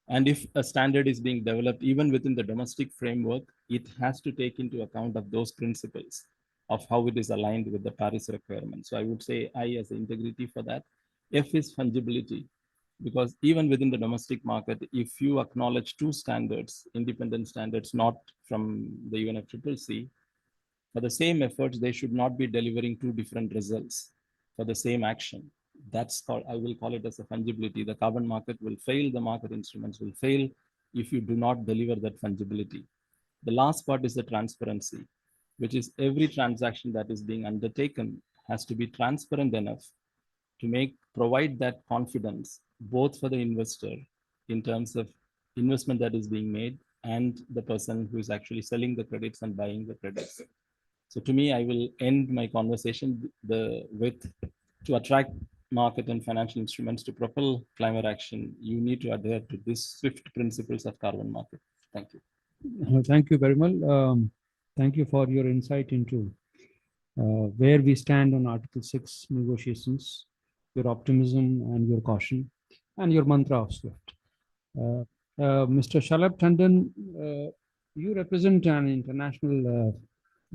And if a standard is being developed, even within the domestic framework, it has to take into account of those principles of how it is aligned with the Paris requirements. So I would say I as the integrity for that. F is fungibility, because even within the domestic market, if you acknowledge two standards, independent standards, not from the UNFCCC, for the same efforts, they should not be delivering two different results for the same action. That's called, I will call it as a fungibility. The carbon market will fail, the market instruments will fail if you do not deliver that fungibility. The last part is the transparency, which is every transaction that is being undertaken has to be transparent enough to provide that confidence, both for the investor in terms of investment that is being made and the person who is actually selling the credits and buying the credits. So to me, I will end my conversation with to attract market and financial instruments to propel climate action, you need to adhere to these swift principles of carbon market. Thank you. Thank you very much. Thank you for your insight into where we stand on Article 6 negotiations, your optimism and your caution, and your mantra of SWIFT. Mr. Shalabh Tandon, you represent an international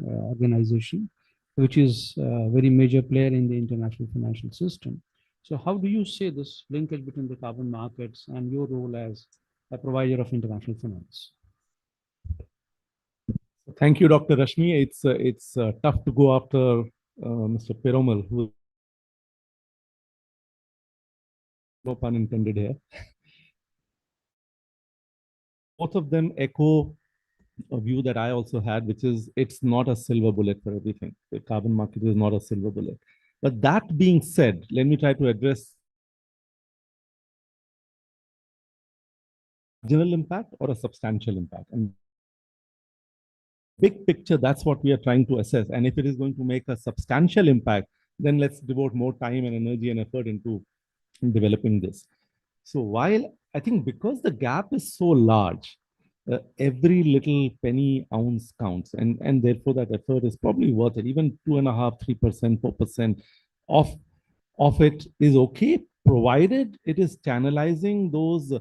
organization, which is a very major player in the international financial system. So how do you see this linkage between the carbon markets and your role as a provider of international finance? Thank you, Dr. Rashmi. It's tough to go after Mr. Perumal, who, no pun intended here. Both of them echo a view that I also had, which is it's not a silver bullet for everything. The carbon market is not a silver bullet. But that being said, let me try to address general impact or a substantial impact. And big picture, that's what we are trying to assess. And if it is going to make a substantial impact, then let's devote more time and energy and effort into developing this. So while I think because the gap is so large, every little penny ounce counts, and therefore that effort is probably worth it. Even 2.5%, 3%, 4% of it is okay, provided it is channelizing those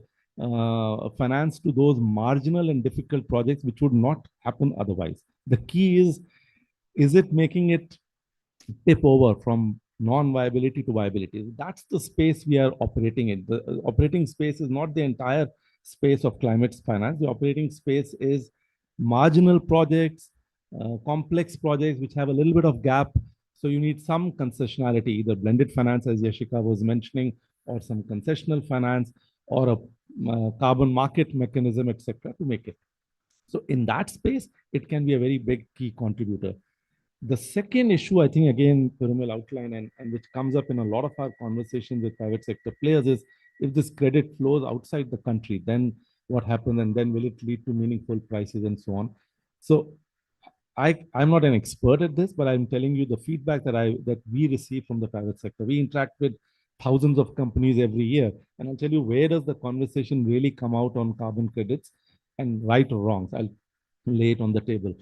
finance to those marginal and difficult projects which would not happen otherwise. The key is it making it tip over from non-viability to viability? That's the space we are operating in. The operating space is not the entire space of climate finance. The operating space is marginal projects, complex projects which have a little bit of gap. So you need some concessionality, either blended finance, as Yashika was mentioning, or some concessional finance, or a carbon market mechanism, etc., to make it. So in that space, it can be a very big key contributor. The second issue, I think, again, Perumal outline and which comes up in a lot of our conversations with private sector players is, if this credit flows outside the country, then what happens? And then will it lead to meaningful prices and so on? So I'm not an expert at this, but I'm telling you the feedback that we receive from the private sector. We interact with thousands of companies every year. And I'll tell you, where does the conversation really come out on carbon credits and right or wrongs? I'll lay it on the table.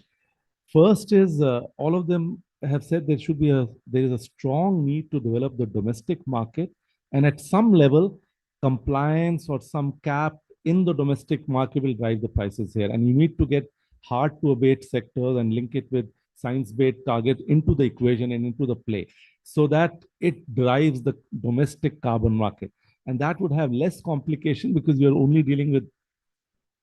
First is all of them have said there is a strong need to develop the domestic market, and at some level, compliance or some cap in the domestic market will drive the prices here. And you need to get hard to abate sectors and link it with science-based target into the equation and into the play, so that it drives the domestic carbon market. And that would have less complication because you're only dealing with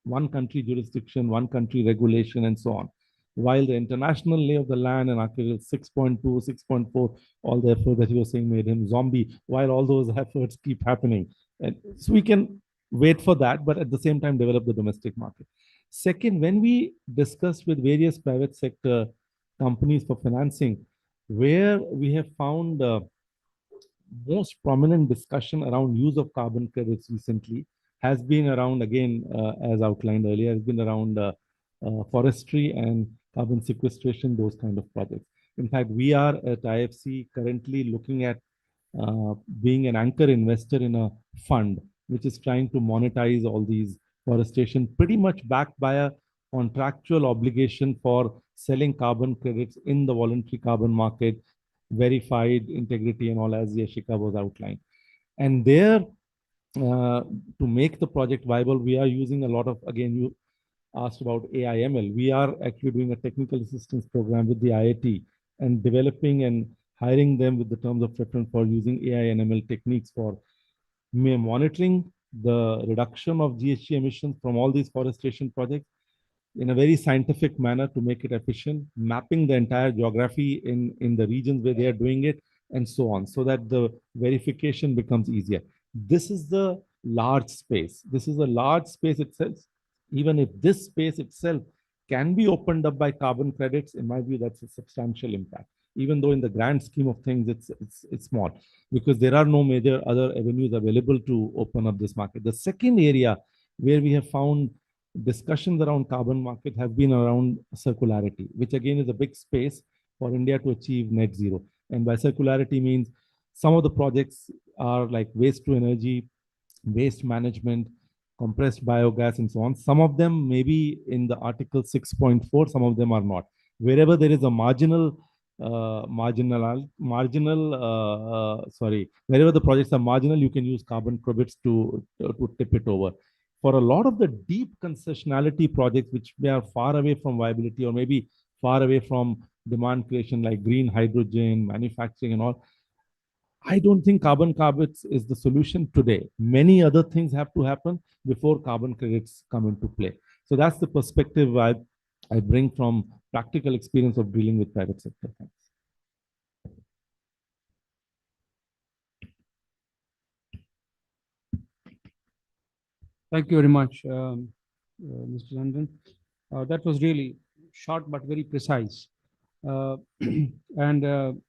one country jurisdiction, one country regulation, and so on. While the international lay of the land and Article 6.2, 6.4, all the effort that you were saying made him zombie, while all those efforts keep happening. And so we can wait for that, but at the same time, develop the domestic market. Second, when we discuss with various private sector companies for financing, where we have found most prominent discussion around use of carbon credits recently has been around, again, as outlined earlier, has been around forestry and carbon sequestration, those kind of projects. In fact, we are at IFC currently looking at being an anchor investor in a fund which is trying to monetize all these forestation, pretty much backed by a contractual obligation for selling carbon credits in the voluntary carbon market, verified integrity and all, as Yashika was outlined. And there, to make the project viable, we are using a lot of, again, you asked about AI/ML. We are actually doing a technical assistance program with the IIT and developing and hiring them with the terms of reference for using AI and ML techniques for monitoring the reduction of GHG emissions from all these forestation projects in a very scientific manner to make it efficient, mapping the entire geography in the regions where they are doing it, and so on, so that the verification becomes easier. This is the large space. This is a large space itself. Even if this space itself can be opened up by carbon credits, in my view, that's a substantial impact. Even though in the grand scheme of things, it's small, because there are no major other avenues available to open up this market. The second area where we have found discussions around carbon market have been around circularity, which again is a big space for India to achieve net zero. And by circularity means some of the projects are like waste to energy, waste management, compressed biogas, and so on. Some of them may be in the Article 6.4, some of them are not. Wherever there is a wherever the projects are marginal, you can use carbon credits to tip it over. For a lot of the deep concessionality projects, which may are far away from viability or maybe far away from demand creation, like green hydrogen, manufacturing and all, I don't think carbon credits is the solution today. Many other things have to happen before carbon credits come into play. So that's the perspective I bring from practical experience of dealing with private sector. Thanks. Thank you very much, Mr. London. That was really short but very precise. And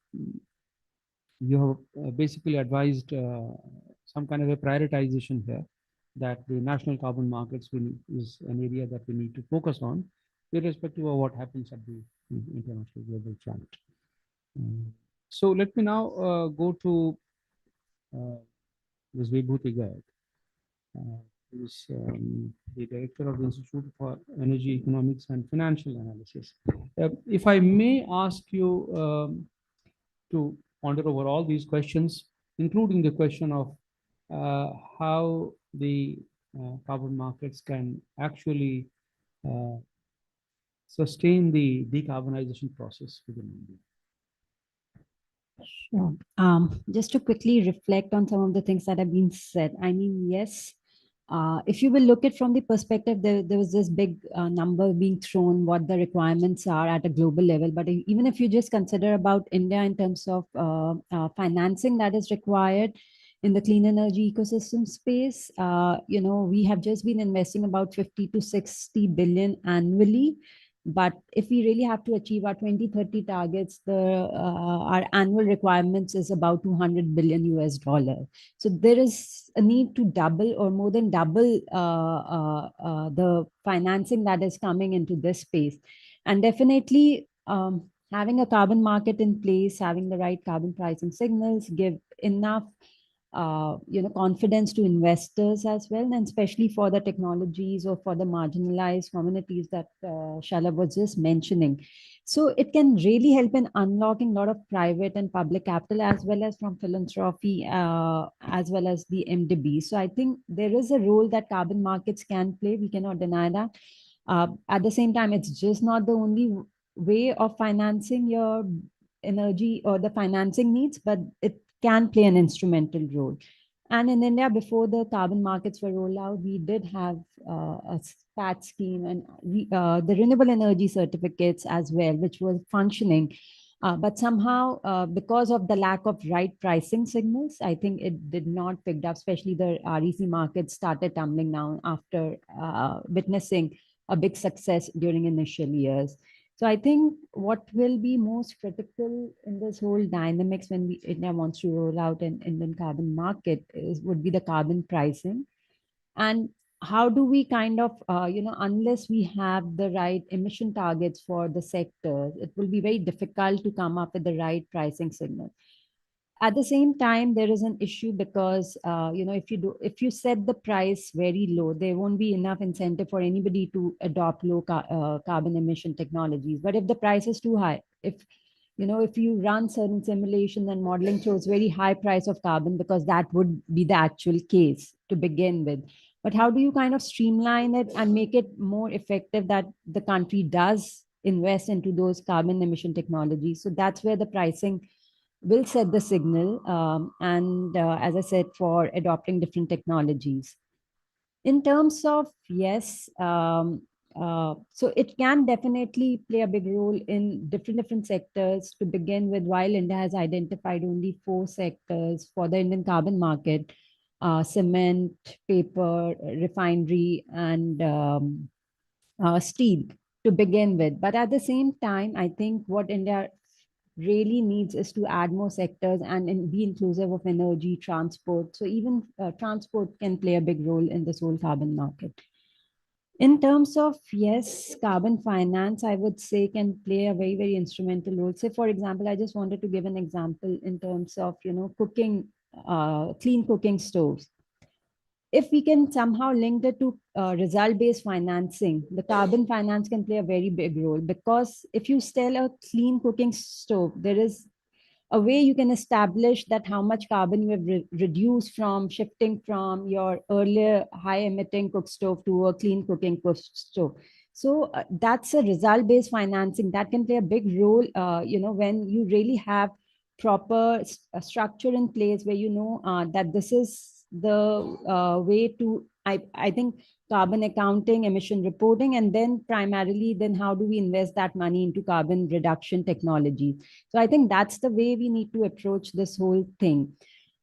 you have basically advised some kind of a prioritization here, that the national carbon markets is an area that we need to focus on, irrespective of what happens at the international global front. So let me now go to Ms. Vibhuti Garg, who is the director of the Institute for Energy Economics and Financial Analysis. If I may ask you to ponder over all these questions, including the question of how the carbon markets can actually sustain the decarbonization process within India. Sure. Just to quickly reflect on some of the things that have been said. I mean, yes, if you will look at from the perspective, there was this big number being thrown, what the requirements are at a global level. But even if you just consider about India in terms of financing that is required in the clean energy ecosystem space, we have just been investing about 50 to 60 billion annually. But if we really have to achieve our 2030 targets, our annual requirements is about 200 billion US dollar. So there is a need to double or more than double the financing that is coming into this space. And definitely having a carbon market in place, having the right carbon pricing signals, give enough confidence to investors as well, and especially for the technologies or for the marginalized communities that Shalabh was just mentioning. So it can really help in unlocking a lot of private and public capital, as well as from philanthropy, as well as the MDB. So I think there is a role that carbon markets can play. We cannot deny that. At the same time, it's just not the only way of financing your energy or the financing needs, but it can play an instrumental role. And in India, before the carbon markets were rolled out, we did have a SPAT scheme and the renewable energy certificates as well, which was functioning. But somehow, because of the lack of right pricing signals, I think it did not pick up, especially the REC market started tumbling down after witnessing a big success during initial years. So I think what will be most critical in this whole dynamics when India wants to roll out an Indian carbon market would be the carbon pricing. And how do we kind of, unless we have the right emission targets for the sectors, it will be very difficult to come up with the right pricing signal. At the same time, there is an issue because, if you set the price very low, there won't be enough incentive for anybody to adopt low carbon emission technologies. But if the price is too high, if you run certain simulation and modeling shows very high price of carbon, because that would be the actual case to begin with. But how do you kind of streamline it and make it more effective that the country does invest into those carbon emission technologies? So that's where the pricing will set the signal. And as I said, for adopting different technologies. In terms of, yes, so it can definitely play a big role in different sectors. To begin with, while India has identified only 4 sectors for the Indian carbon market, cement, paper, refinery, and steel to begin with. But at the same time, I think what India really needs is to add more sectors and be inclusive of energy, transport. So even transport can play a big role in this whole carbon market. In terms of, yes, carbon finance, I would say can play a very instrumental role. Say, for example, I just wanted to give an example in terms of, cooking, clean cooking stoves. If we can somehow link it to result-based financing, the carbon finance can play a very big role, because if you sell a clean cooking stove, there is a way you can establish that how much carbon you have reduced from shifting from your earlier high emitting cook stove to a clean cooking cook stove. So that's a result based financing that can play a big role, when you really have proper structure in place where that this is the way to, I think, carbon accounting, emission reporting, and then primarily then how do we invest that money into carbon reduction technology. So I think that's the way we need to approach this whole thing.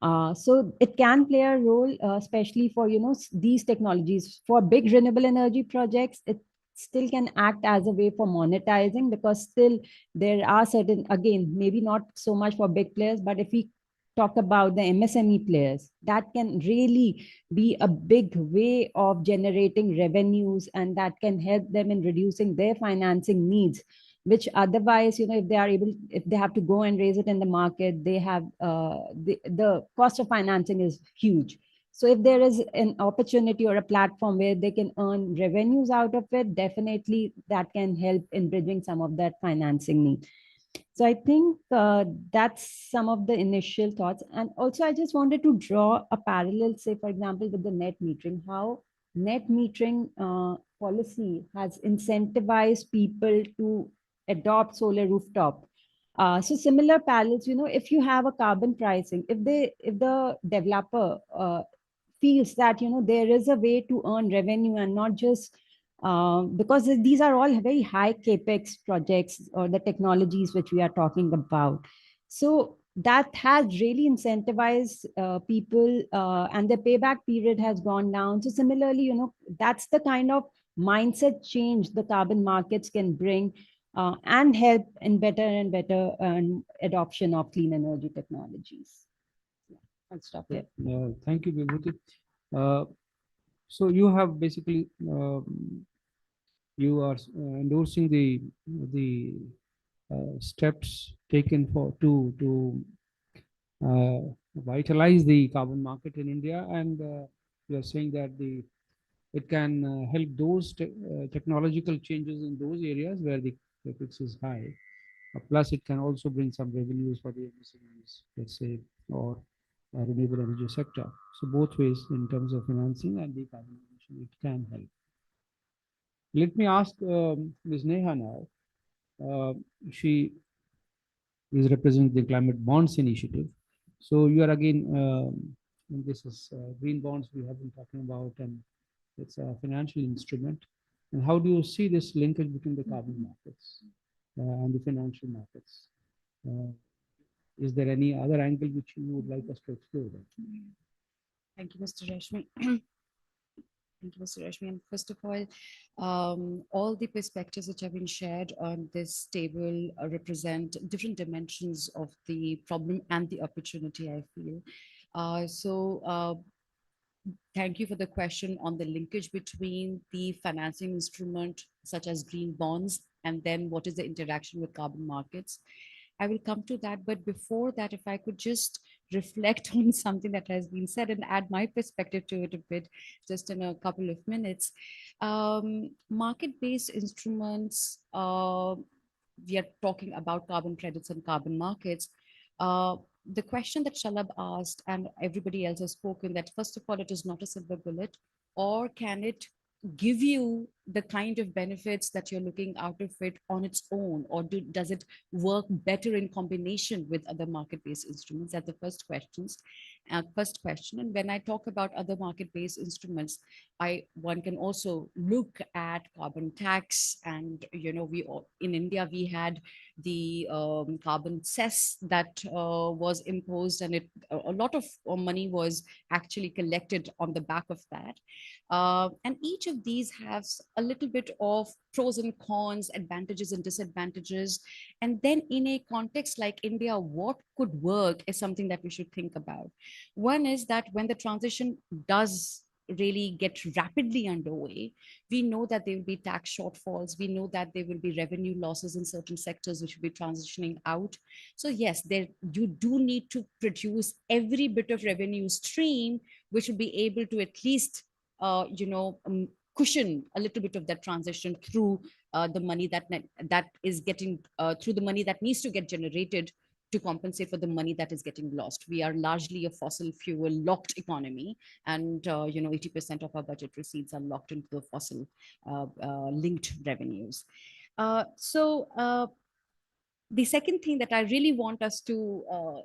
So it can play a role, especially for these technologies. For big renewable energy projects, it still can act as a way for monetizing, because still there are certain, again, maybe not so much for big players, but if we talk about the MSME players, that can really be a big way of generating revenues, and that can help them in reducing their financing needs, which otherwise, if they have to go and raise it in the market, they have the cost of financing is huge. So if there is an opportunity or a platform where they can earn revenues out of it, definitely that can help in bridging some of that financing need. So I think that's some of the initial thoughts. And also, I just wanted to draw a parallel, say, for example, with the net metering, how net metering policy has incentivized people to adopt solar rooftop. So similar parallels, if you have a carbon pricing, if the developer feels that, there is a way to earn revenue and not just because these are all very high capex projects or the technologies which we are talking about. So that has really incentivized people, and the payback period has gone down. So similarly, that's the kind of mindset change the carbon markets can bring, and help in better and better adoption of clean energy technologies. Yeah, I'll stop here. Thank you, Vibhuti. So you have basically you are endorsing the steps taken to vitalize the carbon market in India, and you are saying that it can help those technological changes in those areas where the capex is high. Plus, it can also bring some revenues for the MSMEs, let's say, or renewable energy sector. So both ways, in terms of financing and decarbonization, it can help. Let me ask Ms. Neha now. She is representing the Climate Bonds Initiative. So you are again, this is green bonds we have been talking about, and it's a financial instrument. And how do you see this linkage between the carbon markets and the financial markets? Is there any other angle which you would like us to explore? Thank you, Mr. Rashmi. Thank you, Mr. Rashmi. And first of all the perspectives which have been shared on this table represent different dimensions of the problem and the opportunity, I feel. Thank you for the question on the linkage between the financing instrument such as green bonds and then what is the interaction with carbon markets. I will come to that, but before that, if I could just reflect on something that has been said and add my perspective to it a bit, just in a couple of minutes. Market-based instruments, we are talking about carbon credits and carbon markets. The question that Shalabh asked and everybody else has spoken that first of all, it is not a silver bullet, or can it give you the kind of benefits that you're looking out of it on its own, or does it work better in combination with other market-based instruments? That's the first question. And when I talk about other market-based instruments, one can also look at carbon tax, and in India we had the carbon cess that was imposed, and a lot of money was actually collected on the back of that. And each of these has a little bit of pros and cons, advantages and disadvantages. And then in a context like India, what could work is something that we should think about. One is that when the transition does really get rapidly underway, we know that there will be tax shortfalls. We know that there will be revenue losses in certain sectors which will be transitioning out. So yes, you do need to produce every bit of revenue stream which will be able to at least cushion a little bit of that transition through the money that is getting through the money that needs to get generated to compensate for the money that is getting lost. We are largely a fossil fuel locked economy, and 80% of our budget receipts are locked into the fossil linked revenues. The second thing that I really want us to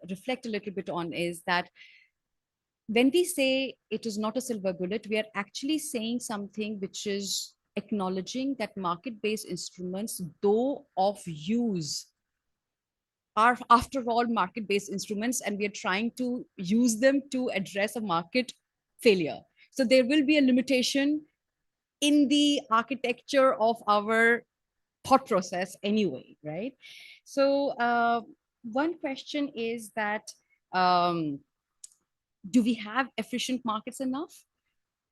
reflect a little bit on is that when we say it is not a silver bullet, we are actually saying something which is acknowledging that market-based instruments, though of use, are after all market-based instruments, and we are trying to use them to address a market failure. So there will be a limitation in the architecture of our thought process anyway, right? So one question is that, do we have efficient markets enough?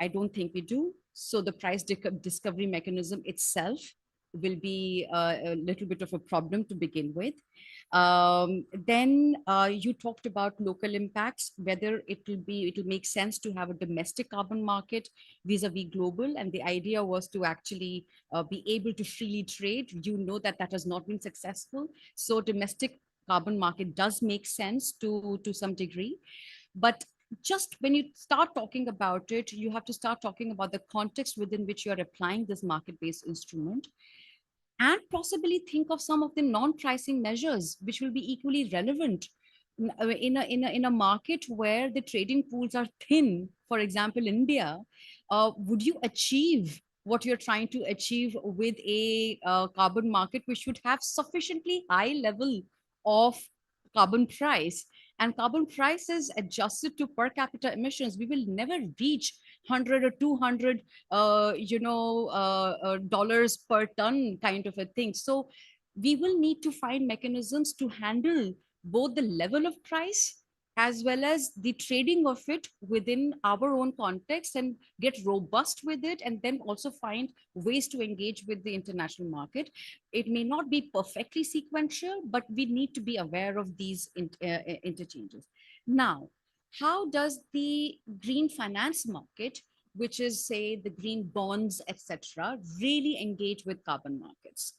I don't think we do. So the price discovery mechanism itself will be a little bit of a problem to begin with. Then you talked about local impacts, whether it'll make sense to have a domestic carbon market vis-a-vis global. And the idea was to actually be able to freely trade. You know that has not been successful. So domestic carbon market does make sense to some degree. But just when you start talking about it, you have to start talking about the context within which you're applying this market-based instrument, and possibly think of some of the non-pricing measures which will be equally relevant in a market where the trading pools are thin. For example, India, would you achieve what you're trying to achieve with a carbon market which should have sufficiently high level of carbon price? And carbon price is adjusted to per capita emissions. We will never reach 100 or 200 dollars per ton kind of a thing. So we will need to find mechanisms to handle both the level of price as well as the trading of it within our own context, and get robust with it, and then also find ways to engage with the international market. It may not be perfectly sequential, but we need to be aware of these interchanges. Now, how does the green finance market, which is say the green bonds, etc., really engage with carbon markets?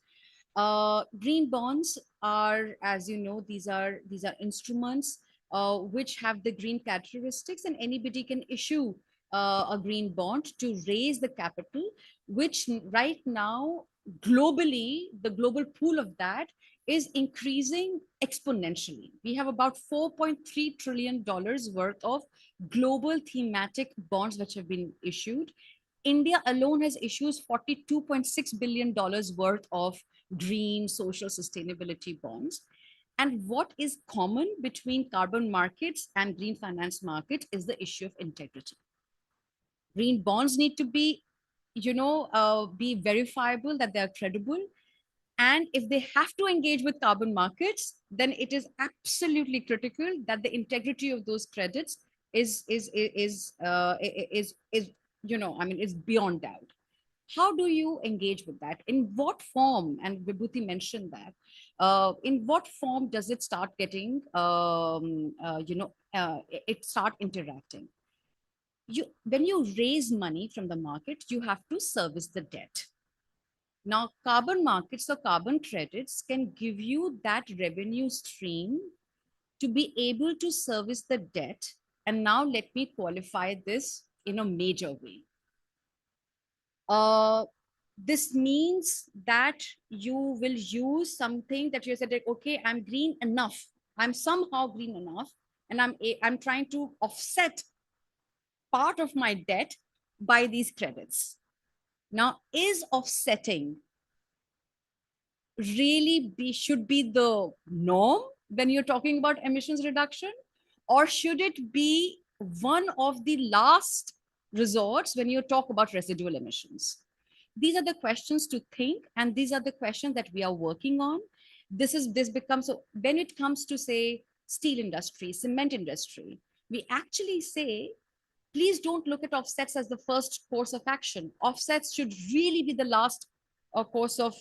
Green bonds are, as you know, these are instruments which have the green characteristics, and anybody can issue a green bond to raise the capital, which right now globally, the global pool of that is increasing exponentially. We have about $4.3 trillion worth of global thematic bonds which have been issued. India alone has issued $42.6 billion worth of green social sustainability bonds. And what is common between carbon markets and green finance market is the issue of integrity. Green bonds need to be, be verifiable, that they are credible. And if they have to engage with carbon markets, then it is absolutely critical that the integrity of those credits is I mean, is beyond doubt. How do you engage with that? In what form? And Vibhuti mentioned that. In what form does it start getting? It start interacting. When you raise money from the market, you have to service the debt. Now, carbon markets or carbon credits can give you that revenue stream to be able to service the debt. And now let me qualify this in a major way. This means that you will use something that you said, like, okay, I'm green enough. I'm somehow green enough, and I'm trying to offset part of my debt by these credits. Now, is offsetting really should be the norm when you're talking about emissions reduction, or should it be one of the last resorts when you talk about residual emissions? These are the questions to think, and these are the questions that we are working on. This becomes, so when it comes to, say, steel industry, cement industry, we actually say, please don't look at offsets as the first course of action. Offsets should really be the last course of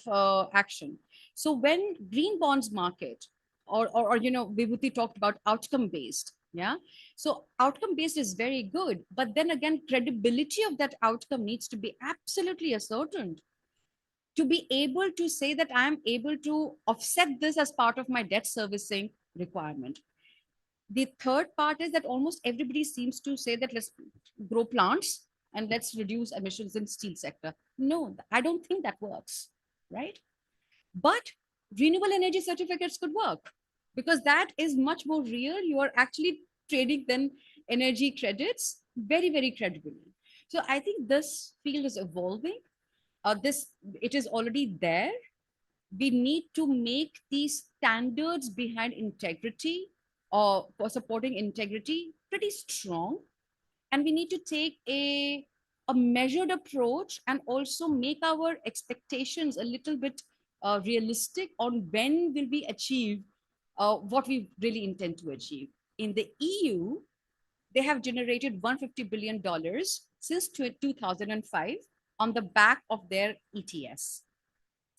action. So when green bonds market, or Vibhuti talked about outcome based, yeah. So outcome based is very good, but then again, credibility of that outcome needs to be absolutely ascertained to be able to say that I am able to offset this as part of my debt servicing requirement. The third part is that almost everybody seems to say that let's grow plants and let's reduce emissions in steel sector. No, I don't think that works, right? But renewable energy certificates could work, because that is much more real. You are actually trading then energy credits very, very credibly. So I think this field is evolving. It is already there. We need to make these standards behind integrity, or for supporting integrity, pretty strong. And we need to take a measured approach, and also make our expectations a little bit realistic on when will we achieve what we really intend to achieve. In the EU, they have generated $150 billion since 2005 on the back of their ETS.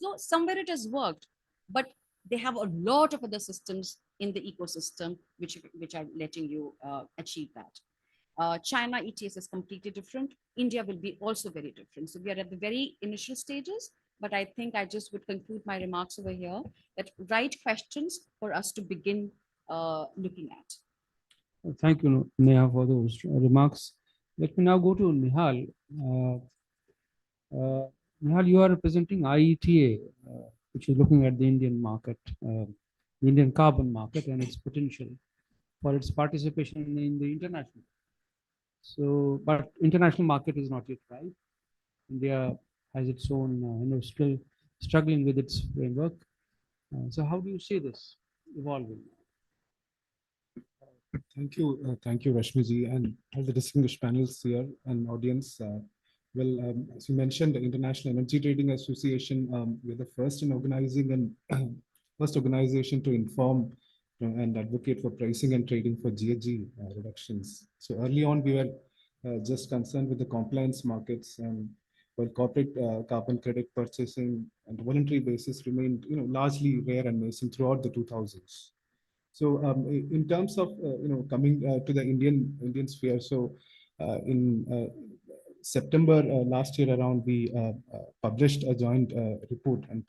So somewhere it has worked, but they have a lot of other systems in the ecosystem which are letting you achieve that. China ETS is completely different. India will be also very different. So we are at the very initial stages, but I think I just would conclude my remarks over here, that right questions for us to begin looking at. Thank you, Neha, for those remarks. Let me now go to Nihal. Nihal, you are representing IETA, which is looking at the Indian market, the Indian carbon market, and its potential for its participation in the international. So, but international market is not yet right. India has its own, still struggling with its framework. So, how do you see this evolving? Thank you, Rashmiji, and all the distinguished panels here and audience. As you mentioned, the International Energy Trading Association, we're the first in organizing and first organization to inform and advocate for pricing and trading for GHG reductions. So early on, we were just concerned with the compliance markets, and while corporate carbon credit purchasing on a voluntary basis remained, largely rare and nascent throughout the 2000s. So in terms of coming to the Indian sphere, so in September last year around, we published a joint report and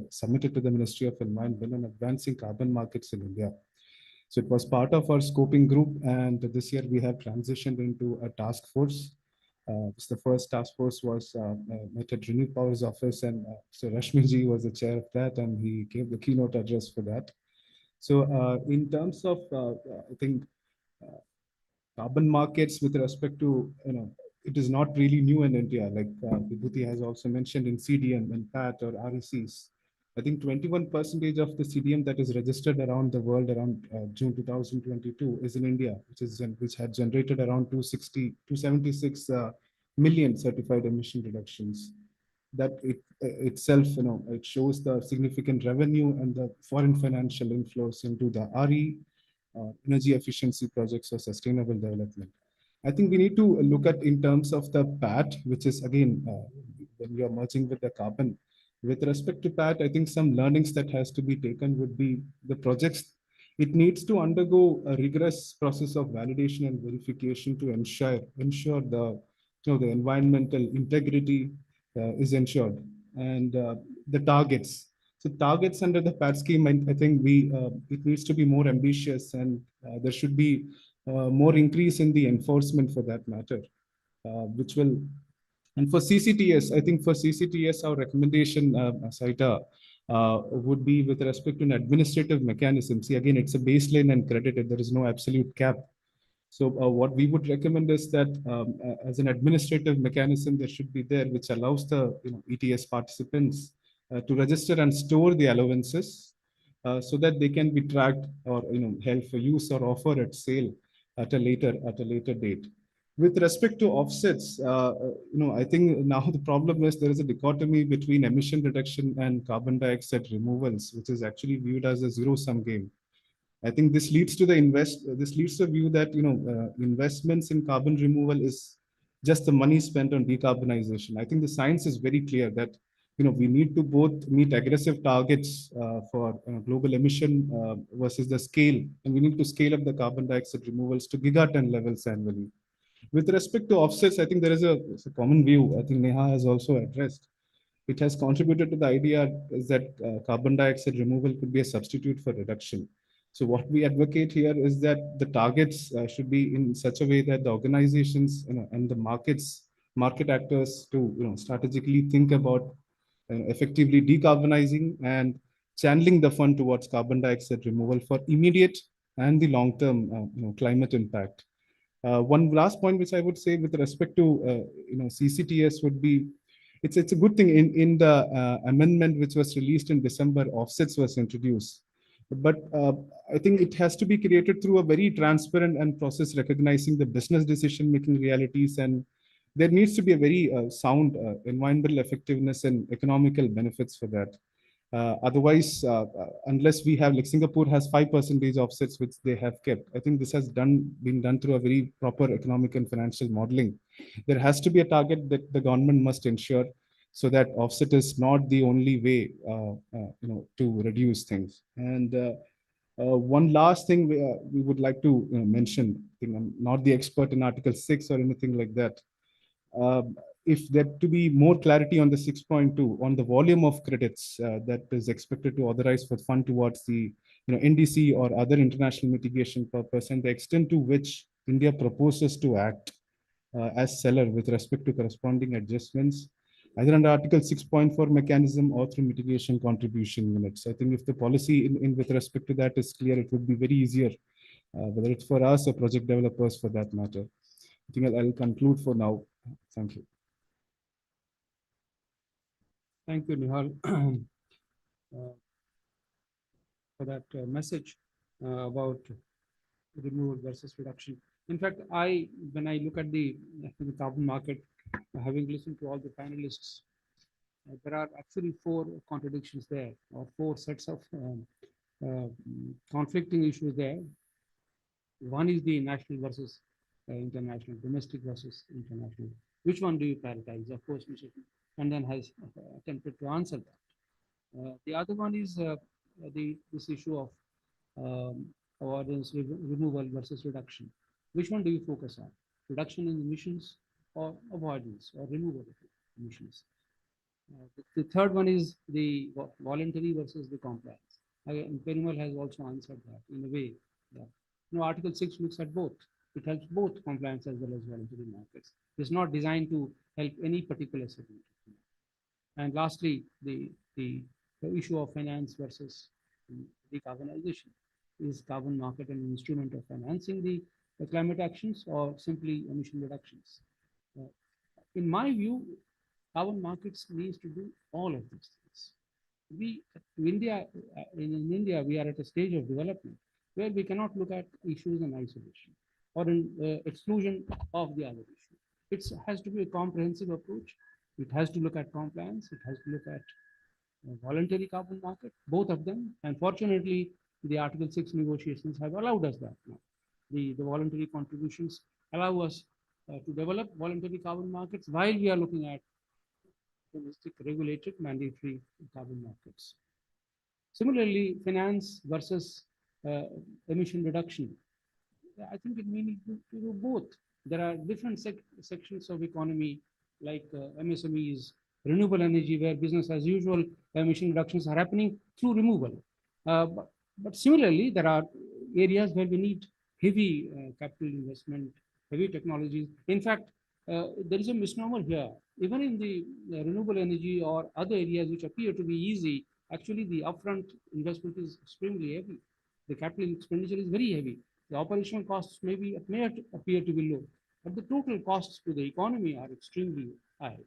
submitted to the Ministry of Environment on advancing carbon markets in India. So it was part of our scoping group, and this year we have transitioned into a task force. The first task force was met at Renew Power's office, and so Rashmiji was the chair of that, and he gave the keynote address for that. So in terms of, I think, carbon markets with respect to, it is not really new in India, like Vibhuti has also mentioned in CDM and PAT or RECs. I think 21% of the CDM that is registered around the world around June 2022 is in India, which had generated around 276 million certified emission reductions. That itself, it shows the significant revenue and the foreign financial inflows into the RE energy efficiency projects or sustainable development. I think we need to look at in terms of the PAT, which is again, when you're merging with the carbon. With respect to PAT, I think some learnings that has to be taken would be the projects. It needs to undergo a rigorous process of validation and verification to ensure the the environmental integrity is ensured, and the targets. So targets under the PAT scheme, I think it needs to be more ambitious, and there should be more increase in the enforcement for that matter, which will. And for CCTS, I think for CCTS, our recommendation, Saita, would be with respect to an administrative mechanism. See, again, it's a baseline and credited. There is no absolute cap. So what we would recommend is that as an administrative mechanism, there should be there, which allows the ETS participants to register and store the allowances so that they can be tracked or held for use or offer at sale at a later date. With respect to offsets, I think now the problem is there is a dichotomy between emission reduction and carbon dioxide removals, which is actually viewed as a zero-sum game. I think this leads to the view that investments in carbon removal is just the money spent on decarbonization. I think the science is very clear that we need to both meet aggressive targets for global emission versus the scale, and we need to scale up the carbon dioxide removals to gigaton levels annually. With respect to offsets, I think there is a common view. I think Neha has also addressed. It has contributed to the idea is that carbon dioxide removal could be a substitute for reduction. So what we advocate here is that the targets should be in such a way that the organizations and the market actors to strategically think about effectively decarbonizing and channeling the fund towards carbon dioxide removal for immediate and the long-term climate impact. One last point, which I would say with respect to CCTS would be, it's a good thing in the amendment which was released in December, offsets was introduced. But I think it has to be created through a very transparent and process recognizing the business decision-making realities, and there needs to be a very sound environmental effectiveness and economical benefits for that. Otherwise, unless we have, like Singapore has 5% offsets, which they have kept. I think this has been done through a very proper economic and financial modeling. There has to be a target that the government must ensure, so that offset is not the only way, to reduce things. And one last thing we would like to mention. I think I'm not the expert in Article 6 or anything like that. If there to be more clarity on the 6.2 on the volume of credits that is expected to authorize for fund towards the NDC or other international mitigation purpose, and the extent to which India proposes to act as seller with respect to corresponding adjustments, either under Article 6.4 mechanism or through mitigation contribution units. I think if the policy in with respect to that is clear, it would be very easier, whether it's for us or project developers for that matter. I think I'll conclude for now. Thank you. Thank you, Nihal, for that message about removal versus reduction. In fact, when I look at the carbon market, having listened to all the panelists, there are actually 4 contradictions there, or 4 sets of conflicting issues there. One is the national versus international, domestic versus international. Which one do you prioritize? Of course, Mr. Tandon has attempted to answer that. The other one is this issue of avoidance, removal versus reduction. Which one do you focus on? Reduction in emissions or avoidance or removal of emissions? The third one is the voluntary versus the compliance. Again, Penimal has also answered that in a way that Article 6 looks at both. It helps both compliance as well as voluntary markets. It's not designed to help any particular segment. And lastly, the issue of finance versus decarbonization. Is carbon market an instrument of financing the climate actions or simply emission reductions? In my view, carbon markets needs to do all of these things. In India, we are at a stage of development where we cannot look at issues in isolation or in exclusion of the other issue. It has to be a comprehensive approach. It has to look at compliance. It has to look at voluntary carbon market, both of them. And fortunately, the Article 6 negotiations have allowed us that now. The voluntary contributions allow us to develop voluntary carbon markets while we are looking at domestic regulated mandatory carbon markets. Similarly, finance versus emission reduction. I think we need to do both. There are different sections of economy like MSMEs, renewable energy, where business as usual emission reductions are happening through removal. But similarly, there are areas where we need heavy capital investment, heavy technologies. In fact, there is a misnomer here. Even in the renewable energy or other areas which appear to be easy, actually the upfront investment is extremely heavy. The capital expenditure is very heavy. The operational costs may appear to be low, but the total costs to the economy are extremely high.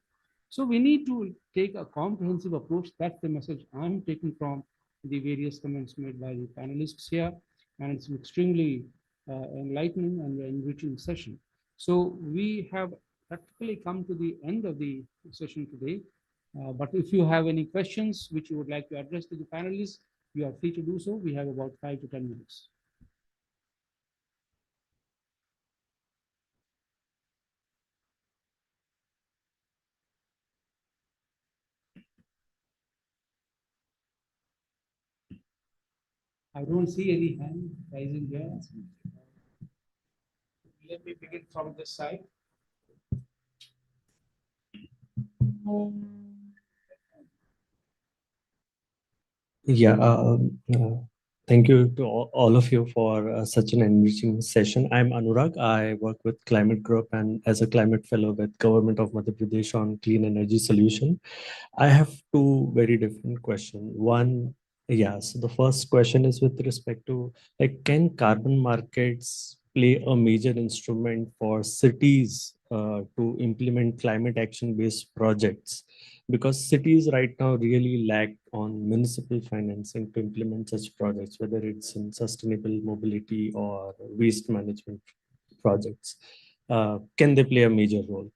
So we need to take a comprehensive approach. That's the message I'm taking from the various comments made by the panelists here. And it's an extremely enlightening and enriching session. So we have practically come to the end of the session today. But if you have any questions which you would like to address to the panelists, you are free to do so. We have about 5 to 10 minutes. I don't see any hand rising here. Let me begin from this side. Yeah, thank you to all of you for such an enriching session. I'm Anurag. I work with Climate Group and as a climate fellow with Government of Madhya Pradesh on clean energy solution. I have two very different questions. One, yeah, so the first question is with respect to like, can carbon markets play a major instrument for cities to implement climate action based projects? Because cities right now really lack on municipal financing to implement such projects, whether it's in sustainable mobility or waste management projects. Can they play a major role?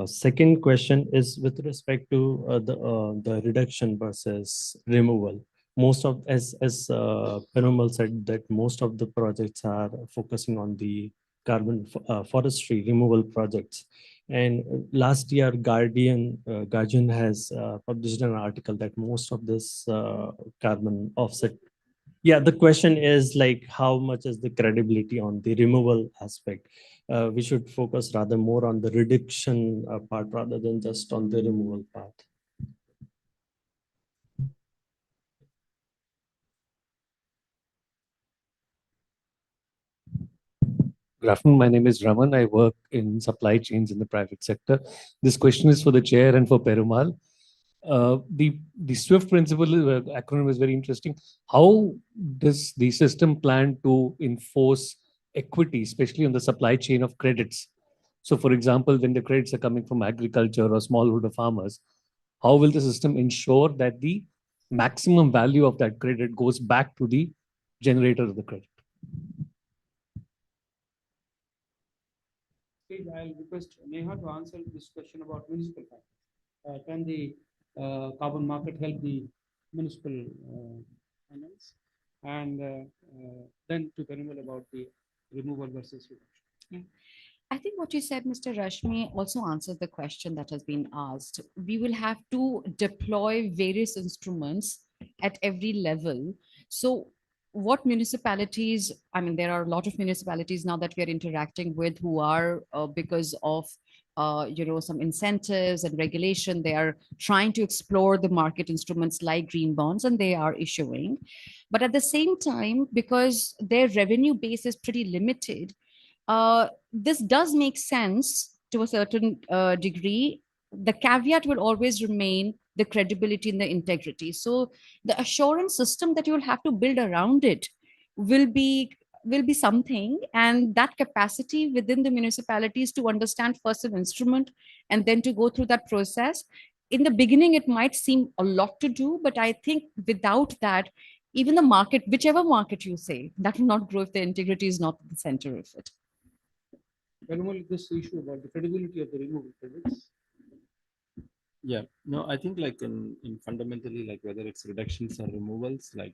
Second question is with respect to the reduction versus removal. Most of, as Perumal said, that most of the projects are focusing on the carbon forestry removal projects. And last year, Guardian has published an article that most of this carbon offset. Yeah, the question is like, how much is the credibility on the removal aspect? We should focus rather more on the reduction part rather than just on the removal part. Good afternoon. My name is Raman. I work in supply chains in the private sector. This question is for the chair and for Perumal. The SWIFT principle acronym is very interesting. How does the system plan to enforce equity, especially on the supply chain of credits? So, for example, when the credits are coming from agriculture or smallholder farmers, how will the system ensure that the maximum value of that credit goes back to the generator of the credit? I'll request Neha to answer this question about municipal finance. Can the carbon market help the municipal finance? And then to Perumal about the removal versus reduction. Yeah. I think what you said, Mr. Rashmi, also answers the question that has been asked. We will have to deploy various instruments at every level. So what municipalities, I mean, there are a lot of municipalities now that we are interacting with who are, because of some incentives and regulation, they are trying to explore the market instruments like green bonds, and they are issuing. But at the same time, because their revenue base is pretty limited, this does make sense to a certain degree. The caveat will always remain the credibility and the integrity. So the assurance system that you will have to build around it will be something, and that capacity within the municipalities to understand first an instrument and then to go through that process. In the beginning, it might seem a lot to do, but I think without that, even the market, whichever market you say, that will not grow if the integrity is not at the center of it. Perumal, this issue about the credibility of the removal credits. Yeah, no, I think like in fundamentally, like whether it's reductions or removals, like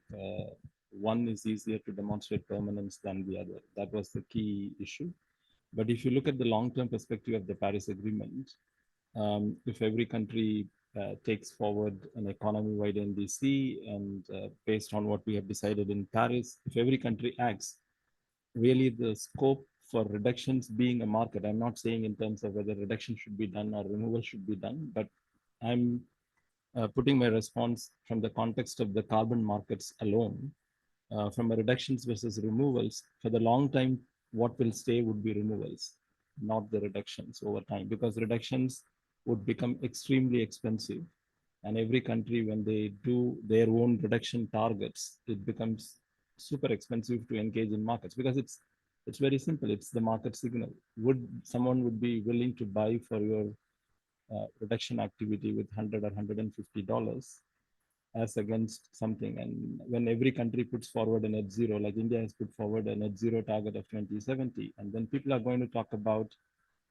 one is easier to demonstrate permanence than the other. That was the key issue. But if you look at the long-term perspective of the Paris Agreement, if every country takes forward an economy-wide NDC and based on what we have decided in Paris, if every country acts, really the scope for reductions being a market, I'm not saying in terms of whether reduction should be done or removal should be done, but I'm putting my response from the context of the carbon markets alone. From a reductions versus removals, for the long time, what will stay would be removals, not the reductions over time, because reductions would become extremely expensive. And every country, when they do their own reduction targets, it becomes super expensive to engage in markets because it's very simple. It's the market signal. Someone would be willing to buy for your reduction activity with $100 or $150 as against something? And when every country puts forward a net zero, like India has put forward a net zero target of 2070, and then people are going to talk about,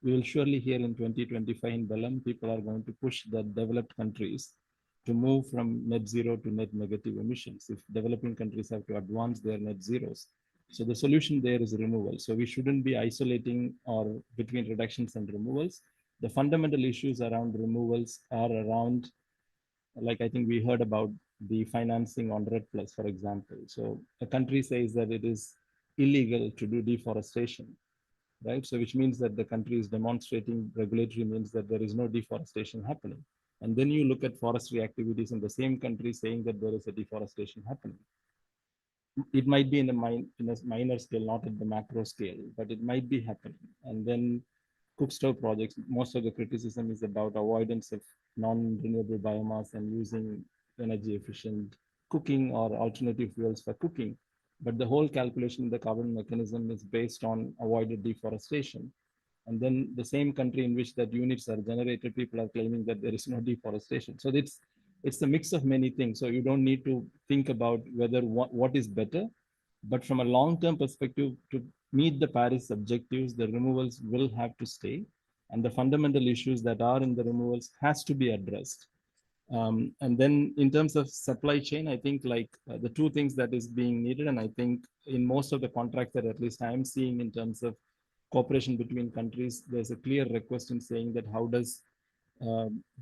we will surely hear in 2025 in Belém, people are going to push the developed countries to move from net zero to net negative emissions if developing countries have to advance their net zeros. So the solution there is removal. So we shouldn't be isolating or between reductions and removals. The fundamental issues around removals are around, like I think we heard about the financing on RED Plus, for example. So a country says that it is illegal to do deforestation, right? So which means that the country is demonstrating regulatory means that there is no deforestation happening. And then you look at forestry activities in the same country saying that there is a deforestation happening. It might be in a minor scale, not at the macro scale, but it might be happening. And then cook stove projects, most of the criticism is about avoidance of non-renewable biomass and using energy efficient cooking or alternative fuels for cooking. But the whole calculation in the carbon mechanism is based on avoided deforestation. And then the same country in which that units are generated, people are claiming that there is no deforestation. So it's a mix of many things. So you don't need to think about whether what is better, but from a long-term perspective, to meet the Paris objectives, the removals will have to stay. And the fundamental issues that are in the removals has to be addressed. And then in terms of supply chain, I think like the two things that is being needed, and I think in most of the contracts that at least I'm seeing in terms of cooperation between countries, there's a clear request in saying that how does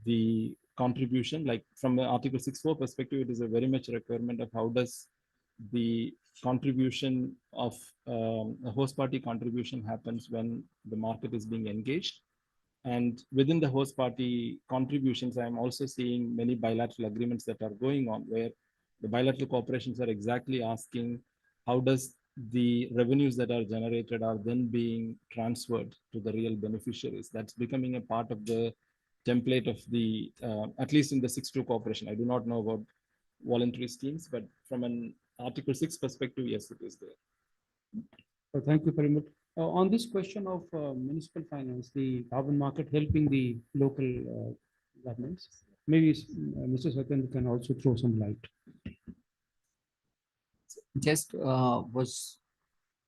the contribution, like from the Article 6.4 perspective, it is a very much requirement of how does the contribution of a host party contribution happens when the market is being engaged. And within the host party contributions, I'm also seeing many bilateral agreements that are going on where the bilateral corporations are exactly asking how does the revenues that are generated are then being transferred to the real beneficiaries. That's becoming a part of the template of the, at least in the 6.2 cooperation. I do not know about voluntary schemes, but from an Article 6 perspective, yes, it is there. Thank you very much. On this question of municipal finance, the carbon market helping the local governments, maybe Mr. Satyan can also throw some light. Just was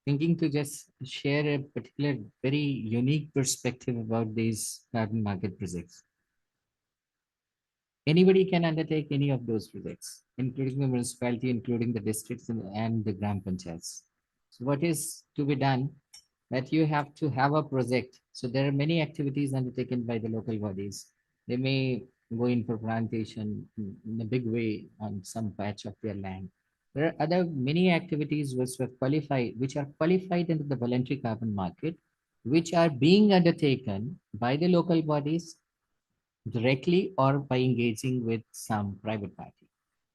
thinking to just share a particular very unique perspective about these carbon market projects. Anybody can undertake any of those projects, including the municipality, including the districts and the gram panchayats. So what is to be done? That you have to have a project. So there are many activities undertaken by the local bodies. They may go in for plantation in a big way on some patch of their land. There are other many activities which are qualified into the voluntary carbon market, which are being undertaken by the local bodies directly or by engaging with some private party.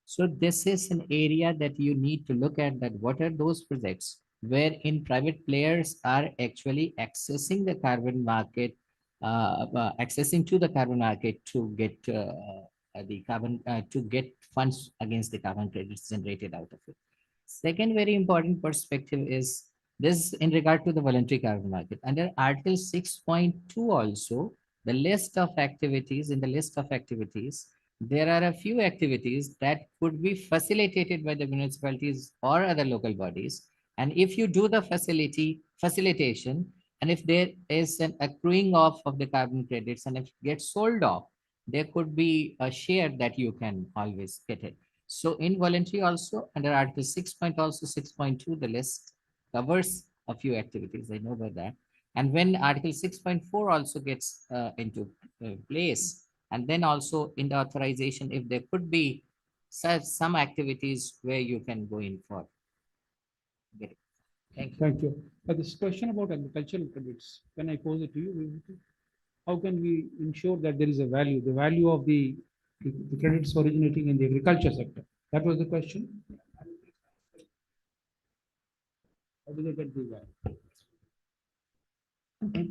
So this is an area that you need to look at, that what are those projects wherein private players are actually accessing the carbon market, accessing to the carbon market to get to get funds against the carbon credits generated out of it. Second very important perspective is this in regard to the voluntary carbon market. Under Article 6.2 also, the list of activities, in the list of activities, there are a few activities that could be facilitated by the municipalities or other local bodies. And if you do the facilitation, and if there is an accruing off of the carbon credits and if it gets sold off, there could be a share that you can always get it. So in voluntary also, under Article 6 point also 6.2, the list covers a few activities. I know about that. And when Article 6.4 also gets into place, and then also in the authorization, if there could be some activities where you can go in for. Get it. Thank you. Thank you. But this question about agricultural credits, when I pose it to you, how can we ensure that there is a value, the value of the credits originating in the agriculture sector? That was the question. How do they get the value? Okay.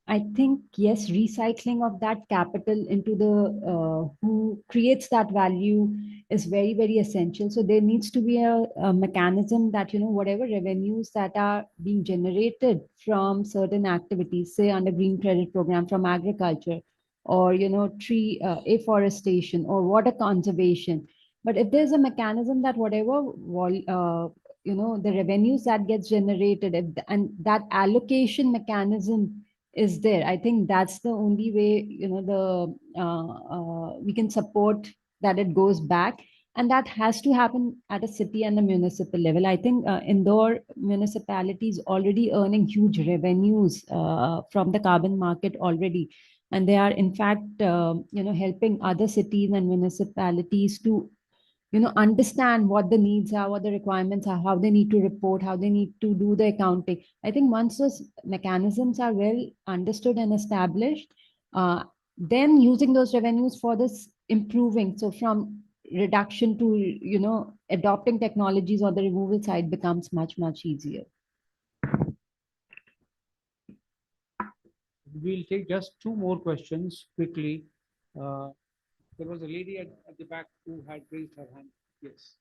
I think, yes, recycling of that capital into the who creates that value is very, very essential. So there needs to be a mechanism that, whatever revenues that are being generated from certain activities, say under green credit program from agriculture, or, tree afforestation or water conservation. But if there's a mechanism that whatever the revenues that gets generated, and that allocation mechanism is there, I think that's the only way we can support that it goes back, and that has to happen at a city and a municipal level. I think Indore municipality is already earning huge revenues from the carbon market already, and they are in fact helping other cities and municipalities to understand what the needs are, what the requirements are, how they need to report, how they need to do the accounting. I think once those mechanisms are well understood and established, then using those revenues for this improving, so from reduction to, adopting technologies or the removal side becomes much, much easier. We'll take just two more questions quickly. There was a lady at the back who had raised her hand. Yes.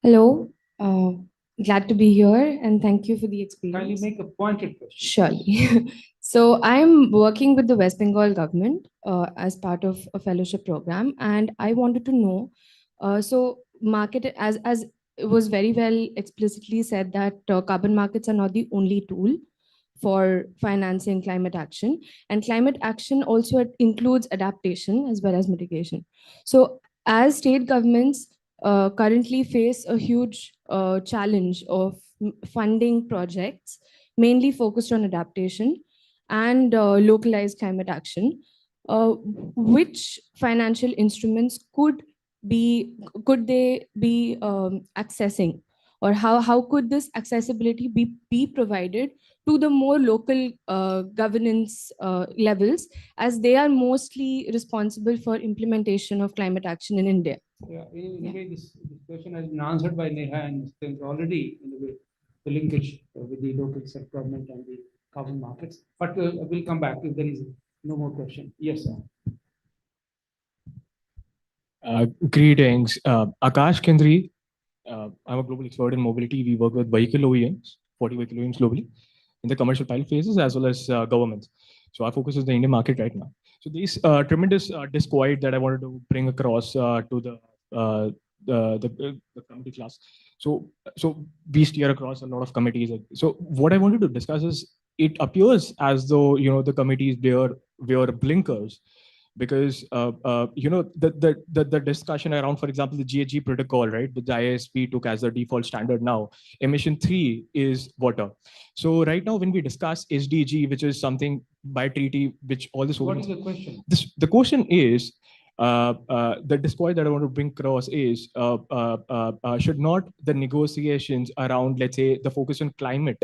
Hello, glad to be here and thank you for the experience. Kindly make a pointed question. Surely. So I'm working with the West Bengal government as part of a fellowship program, and I wanted to know, so market, as it was very well explicitly said that carbon markets are not the only tool for financing climate action, and climate action also includes adaptation as well as mitigation. So as state governments currently face a huge challenge of funding projects mainly focused on adaptation and localized climate action, which financial instruments could they be accessing, or how could this accessibility be provided to the more local governance levels, as they are mostly responsible for implementation of climate action in India? Yeah, in a way, this question has been answered by Neha, and there's already, in a way, the linkage with the local self-government and the carbon markets. But we'll come back if there is no more question. Yes, sir. Greetings. Akash Kendri. I'm a global expert in mobility. We work with vehicle OEMs, 40 vehicle OEMs globally, in the commercial pilot phases as well as governments. So our focus is the Indian market right now. So these tremendous disquiet that I wanted to bring across to the committee class. So we steer across a lot of committees. So what I wanted to discuss is, it appears as though the committees wear blinkers, because the discussion around, for example, the GHG protocol, right? The ISP took as the default standard now. Emission 3 is water. So right now, when we discuss SDG, which is something by treaty, which all this. What is the question? The question is, the disquiet that I want to bring across is, should not the negotiations around, let's say, the focus on climate,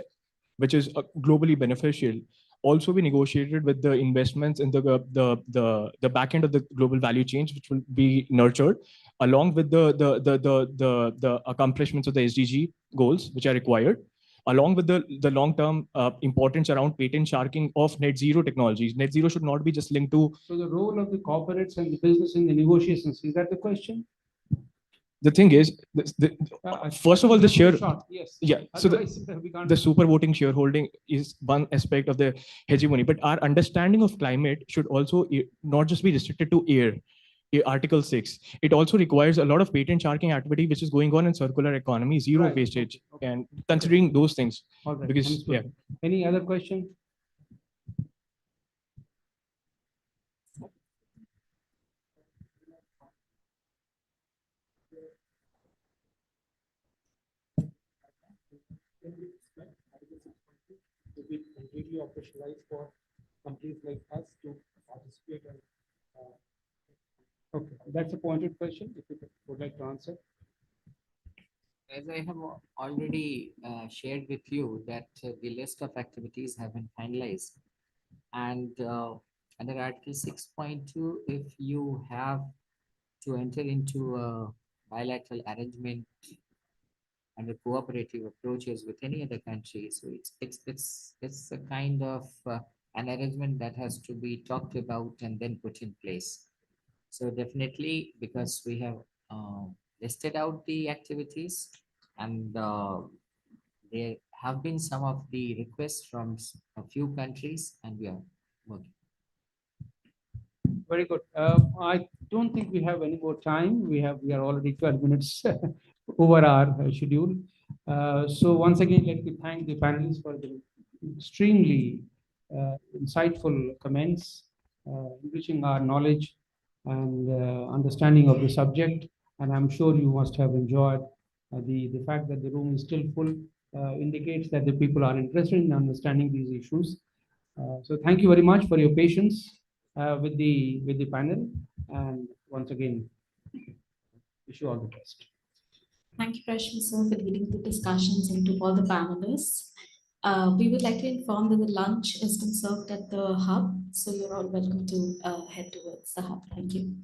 which is globally beneficial, also be negotiated with the investments in the back end of the global value chain, which will be nurtured along with the accomplishments of the SDG goals, which are required, along with the long-term importance around patent sharking of net zero technologies. Net zero should not be just linked to. So the role of the corporates and the business in the negotiations, is that the question? The thing is, first of all, the share. Yes. Yeah. So the super voting shareholding is one aspect of the hegemony, but our understanding of climate should also not just be restricted to air. Article 6. It also requires a lot of patent sharking activity, which is going on in circular economy, zero Right. wastage, Okay. and considering those things. All right. Because, Understood. Any other question? To be completely operationalized for companies like us to participate and Okay, that's a pointed question. If you would like to answer. As I have already shared with you that the list of activities have been finalized. And under Article 6.2, if you have to enter into a bilateral arrangement under cooperative approaches with any other country, so it's a kind of an arrangement that has to be talked about and then put in place. So definitely, because we have listed out the activities, and there have been some of the requests from a few countries, and we are working. Very good. I don't think we have any more time. We are already 12 minutes over our schedule. So once again, let me thank the panelists for the extremely insightful comments, enriching our knowledge and understanding of the subject. And I'm sure you must have enjoyed the fact that the room is still full indicates that the people are interested in understanding these issues. So thank you very much for your patience with the panel, and once again, wish you all the best. Thank you, Rashmi sir, for leading the discussions and to all the panelists. We would like to inform that the lunch has been served at the hub, so you're all welcome to head towards the hub. Thank you.